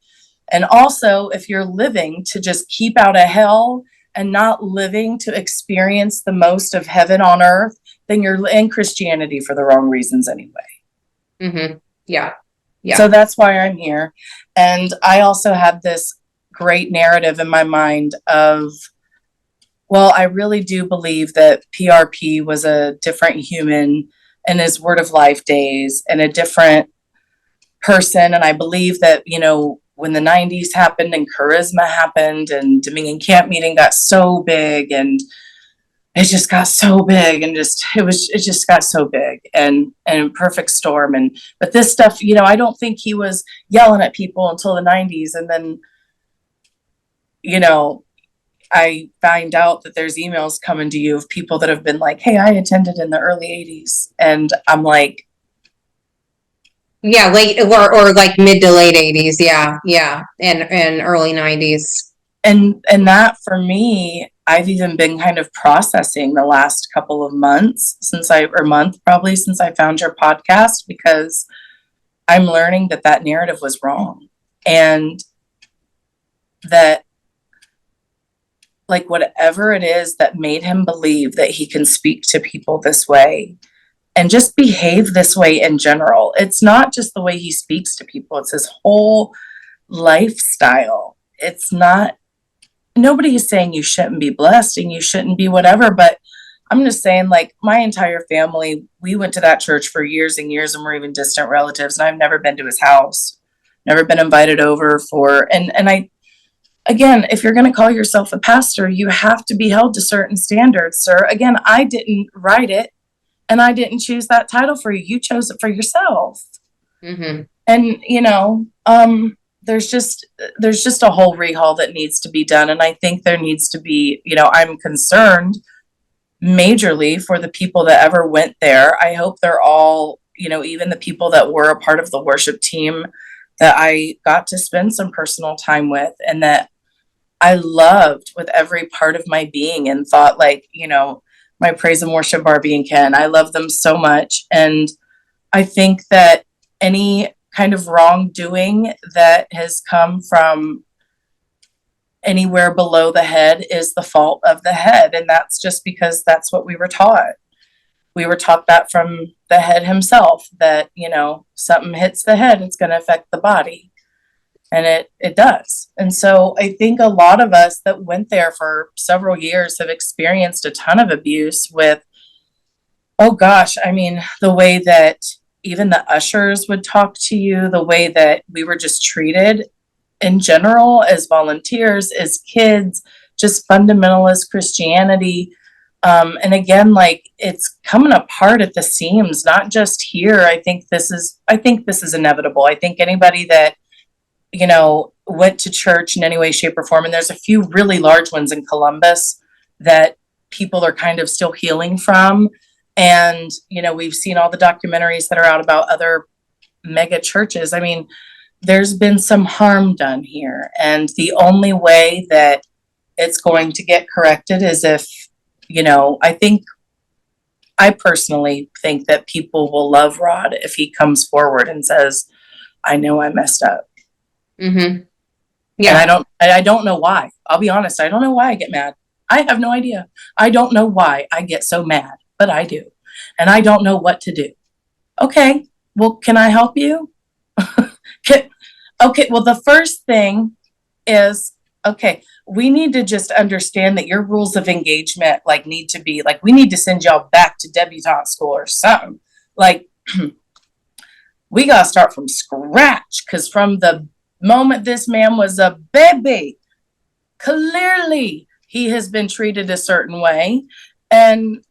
And also, if you're living to just keep out of hell and not living to experience the most of heaven on earth, then you're in Christianity for the wrong reasons anyway. Mm-hmm. Yeah. Yeah. So that's why I'm here. And I also have this great narrative in my mind of, well, I really do believe that PRP was a different human in his Word of Life days and a different person. And I believe that, when the 90s happened and charisma happened and Dominion Camp Meeting got so big, and it just got so big, and it just got so big and perfect storm. But this stuff, I don't think he was yelling at people until the 90s. And then, I find out that there's emails coming to you of people that have been like, hey, I attended in the early 80s. And I'm like, Yeah, late or like mid to late 80s. Yeah, yeah, and early 90s. and that for me, I've even been kind of processing the last couple of months probably since I found your podcast, because I'm learning that narrative was wrong. And that, like, whatever it is that made him believe that he can speak to people this way and just behave this way in general. It's not just the way he speaks to people, it's his whole lifestyle. It's not, nobody is saying you shouldn't be blessed and you shouldn't be whatever, but I'm just saying, like, my entire family, we went to that church for years and years, and we're even distant relatives. And I've never been to his house, never been invited over for, and I, again, if you're going to call yourself a pastor, you have to be held to certain standards, sir. Again, I didn't write it, and I didn't choose that title for you. You chose it for yourself. Mm-hmm. And, there's just a whole rehaul that needs to be done. And I think there needs to be, I'm concerned majorly for the people that ever went there. I hope they're all, even the people that were a part of the worship team that I got to spend some personal time with, and that I loved with every part of my being, and thought, like, my praise and worship Barbie and Ken, I love them so much. And I think that any kind of wrongdoing that has come from anywhere below the head is the fault of the head. And that's just because that's what we were taught. We were taught that from the head himself, that, something hits the head, it's going to affect the body. And it does. And so I think a lot of us that went there for several years have experienced a ton of abuse with, oh gosh, I mean, the way that even the ushers would talk to you, the way that we were just treated in general as volunteers, as kids, just fundamentalist Christianity. And again, like, it's coming apart at the seams, not just here. I think this is inevitable. I think anybody that, went to church in any way, shape, or form, and there's a few really large ones in Columbus that people are kind of still healing from. And, we've seen all the documentaries that are out about other mega churches. I mean, there's been some harm done here. And the only way that it's going to get corrected is if, I personally think that people will love Rod if he comes forward and says, I know I messed up. Mm-hmm. Yeah. And I don't know why. I'll be honest. I don't know why I get mad. I have no idea. I don't know why I get so mad, but I do. And I don't know what to do. Okay. Well, can I help you? Okay. Well, the first thing is, okay, we need to just understand that your rules of engagement, like, need to be, like, we need to send y'all back to debutante school or something. Like, we got to start from scratch, because from the moment this man was a baby, clearly he has been treated a certain way, and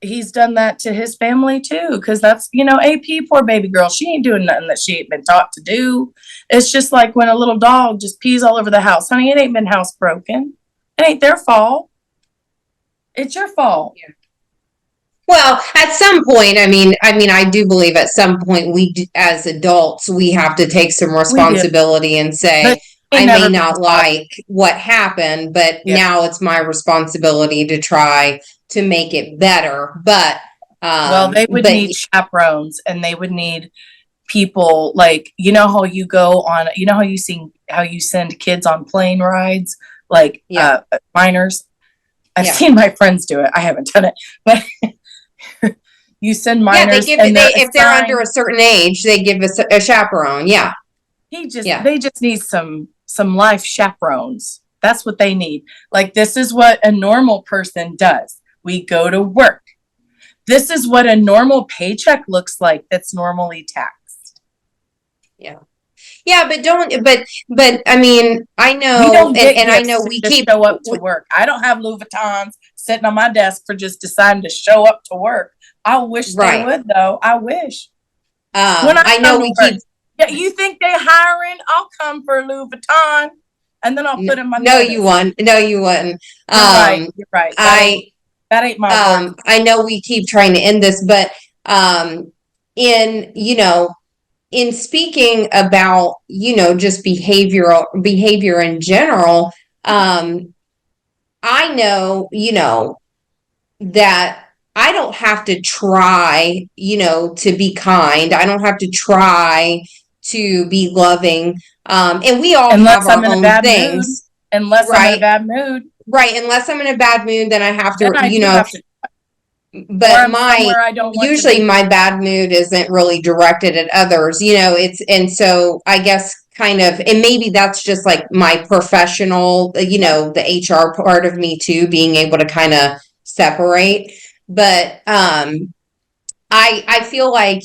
he's done that to his family too, because that's, AP, poor baby girl, she ain't doing nothing that she ain't been taught to do. It's just like when a little dog just pees all over the house. Honey, it ain't been housebroken. It ain't their fault. It's your fault. Yeah. Well, at some point, I mean, I do believe at some point as adults, we have to take some responsibility and say, I may not like what happened, but now it's my responsibility to try to make it better. But well, they would need chaperones, and they would need people, like, how you go on, how you send kids on plane rides, like, minors. I've seen my friends do it. I haven't done it, but you send minors. Yeah, if they're under a certain age, they give us a chaperone. Yeah. They just need some life chaperones. That's what they need. Like, this is what a normal person does. We go to work. This is what a normal paycheck looks like that's normally taxed. Yeah. Yeah, but I mean, I know, and I know we keep show up to work. I don't have Louis Vuittons sitting on my desk for just deciding to show up to work. I wish they would, though. I wish. I know we keep. Yeah, you think they hiring? I'll come for Louis Vuitton, and then I'll put in my. No, you wouldn't. No, you wouldn't. You're right. That ain't my word. I know we keep trying to end this, but in speaking about, just behavior in general, I know, that I don't have to try, to be kind. I don't have to try to be loving. And we all have our own things. Unless I'm in a bad mood. Right. Unless I'm in a bad mood, then I have to, but usually my bad mood isn't really directed at others, and so I guess kind of, and maybe that's just like my professional, the HR part of me too, being able to kind of separate. But I feel like,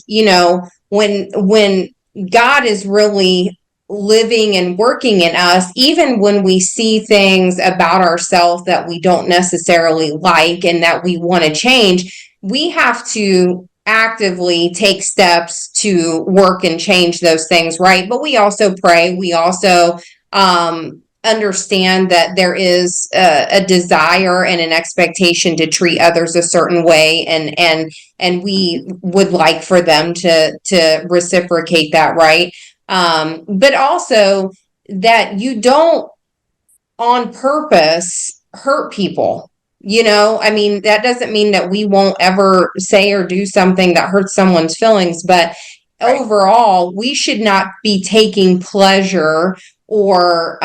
when God is really living and working in us, even when we see things about ourselves that we don't necessarily like and that we want to change, we have to actively take steps to work and change those things, right? But we also pray. We also understand that there is a desire and an expectation to treat others a certain way, and we would like for them to reciprocate that, right? But also that you don't on purpose hurt people. I mean, that doesn't mean that we won't ever say or do something that hurts someone's feelings, but Right. overall, we should not be taking pleasure or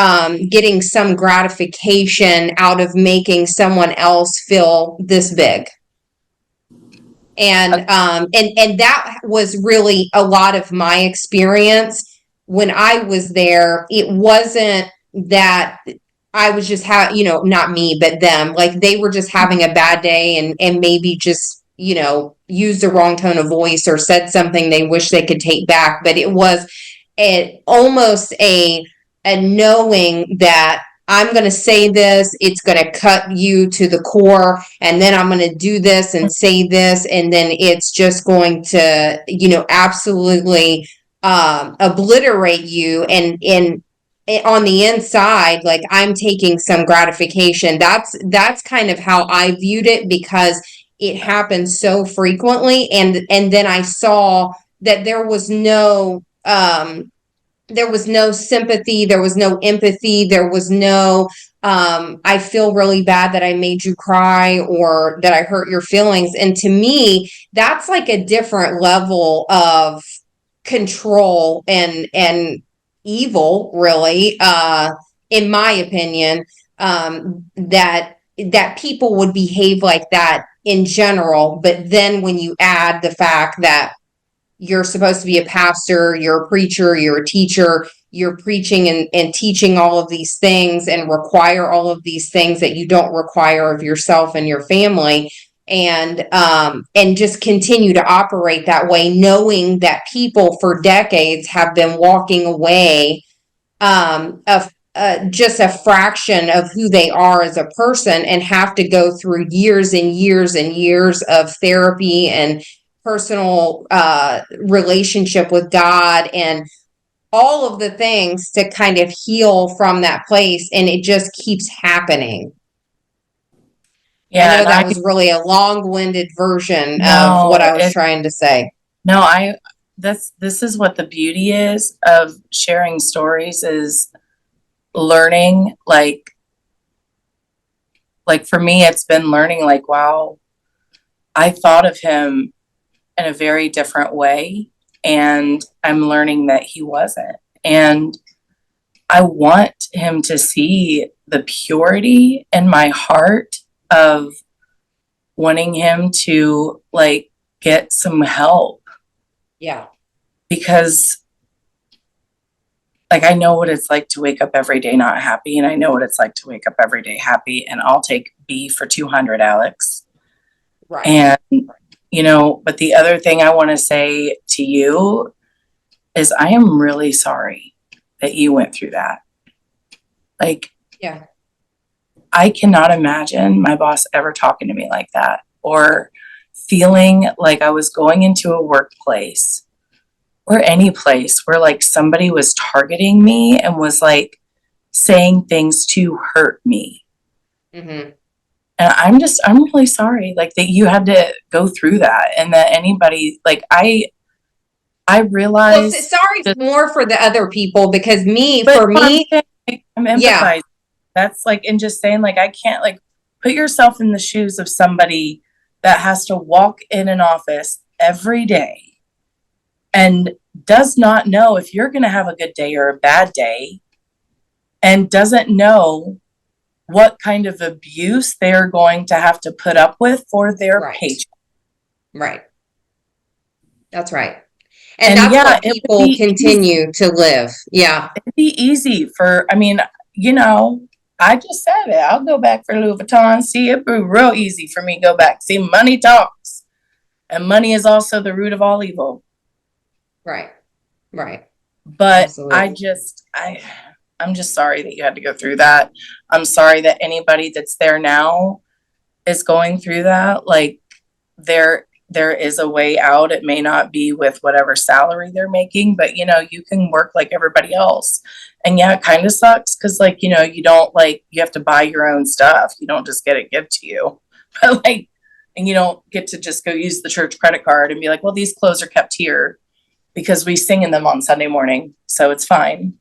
getting some gratification out of making someone else feel this big. And that was really a lot of my experience when I was there. It wasn't that I was just not me, but them. Like they were just having a bad day and maybe just, used the wrong tone of voice or said something they wish they could take back. But it was almost a knowing that I'm going to say this, it's going to cut you to the core, and then I'm going to do this and say this, and then it's just going to, absolutely obliterate you. And on the inside, like I'm taking some gratification. That's kind of how I viewed it, because it happened so frequently, and then I saw that there was no sympathy, there was no empathy, there was no I feel really bad that I made you cry or that I hurt your feelings. And to me, that's like a different level of control and evil, really, in my opinion, that people would behave like that in general. But then when you add the fact that you're supposed to be a pastor, you're a preacher, you're a teacher, you're preaching and teaching all of these things and require all of these things that you don't require of yourself and your family, and just continue to operate that way, knowing that people for decades have been walking away of just a fraction of who they are as a person, and have to go through years and years and years of therapy and personal relationship with God and all of the things to kind of heal from that place. And it just keeps happening. Yeah, I know and that was really a long-winded version of what no, I was trying to say. no, I this is what the beauty is of sharing stories, is learning, like for me it's been learning, like, wow, I thought of him in a very different way, and I'm learning that he wasn't. And I want him to see the purity in my heart of wanting him to like get some help, Yeah. because like I know what it's like to wake up every day not happy, and I know what it's like to wake up every day happy, and I'll take B for 200, Alex. Right. And but the other thing I want to say to you is I am really sorry that you went through that. Like, Yeah. I cannot imagine my boss ever talking to me like that, or feeling like I was going into a workplace or any place where like somebody was targeting me and was like saying things to hurt me. Mm-hmm. And I'm really sorry, like, that you had to go through that, and that anybody, like, I Well, realized sorry that, more for the other people, because but for me, I'm yeah, empathizing. That's like, and just saying, like, I can't, like, put yourself in the shoes of somebody that has to walk in an office every day and does not know if you're going to have a good day or a bad day, and doesn't know what kind of abuse they're going to have to put up with for their right, paycheck. right. That's right. And And that's yeah, what people continue to live. Yeah. it'd be easy for, I mean, I just said it. I'll go back for Louis Vuitton. See, it'd be real easy for me to go back. See, money talks. And money is also the root of all evil. Right. Right. But Absolutely. I'm just sorry that you had to go through that. I'm sorry that anybody that's there now is going through that. Like, there is a way out. It may not be with whatever salary they're making, but you can work like everybody else. And yeah, it kind of sucks because, like, you don't, like, you have to buy your own stuff. You don't just get it given to you. But like, and you don't get to just go use the church credit card and be like, well, these clothes are kept here because we sing in them on Sunday morning, so it's fine.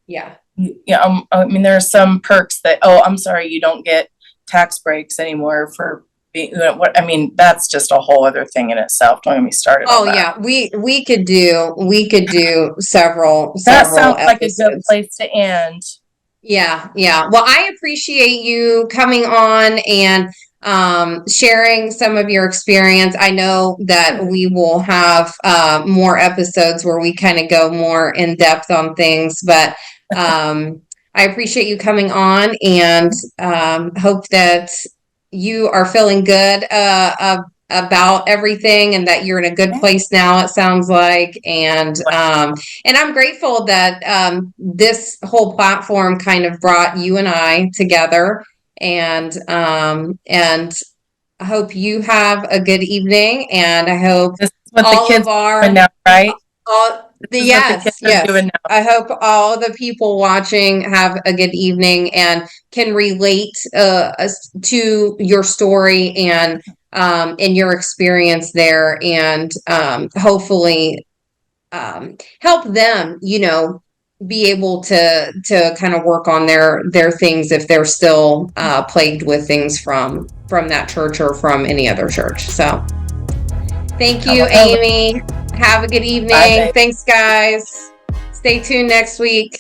Yeah. Yeah, I mean, there are some perks that, oh, I'm sorry, you don't get tax breaks anymore for being, what, I mean, that's just a whole other thing in itself. Don't get me started Oh on that. yeah, we could do several That several sounds like a good episodes. place to end. Yeah, yeah. Well, I appreciate you coming on and sharing some of your experience. I know that we will have more episodes where we kind of go more in depth on things, but I appreciate you coming on and hope that you are feeling good about everything and that you're in a good place now, it sounds like. And I'm grateful that this whole platform kind of brought you and I together. And I hope you have a good evening. And I hope This is what the all kids of are doing our now, right? all the This is what the kids yes, are yes. doing now. I hope all the people watching have a good evening and can relate to your story and in your experience there, and hopefully help them, be able to kind of work on their things if they're still plagued with things from that church or from any other church. So thank Come you, on over. Amy. Have a good Bye, evening. babe. Thanks, guys. Stay tuned next week.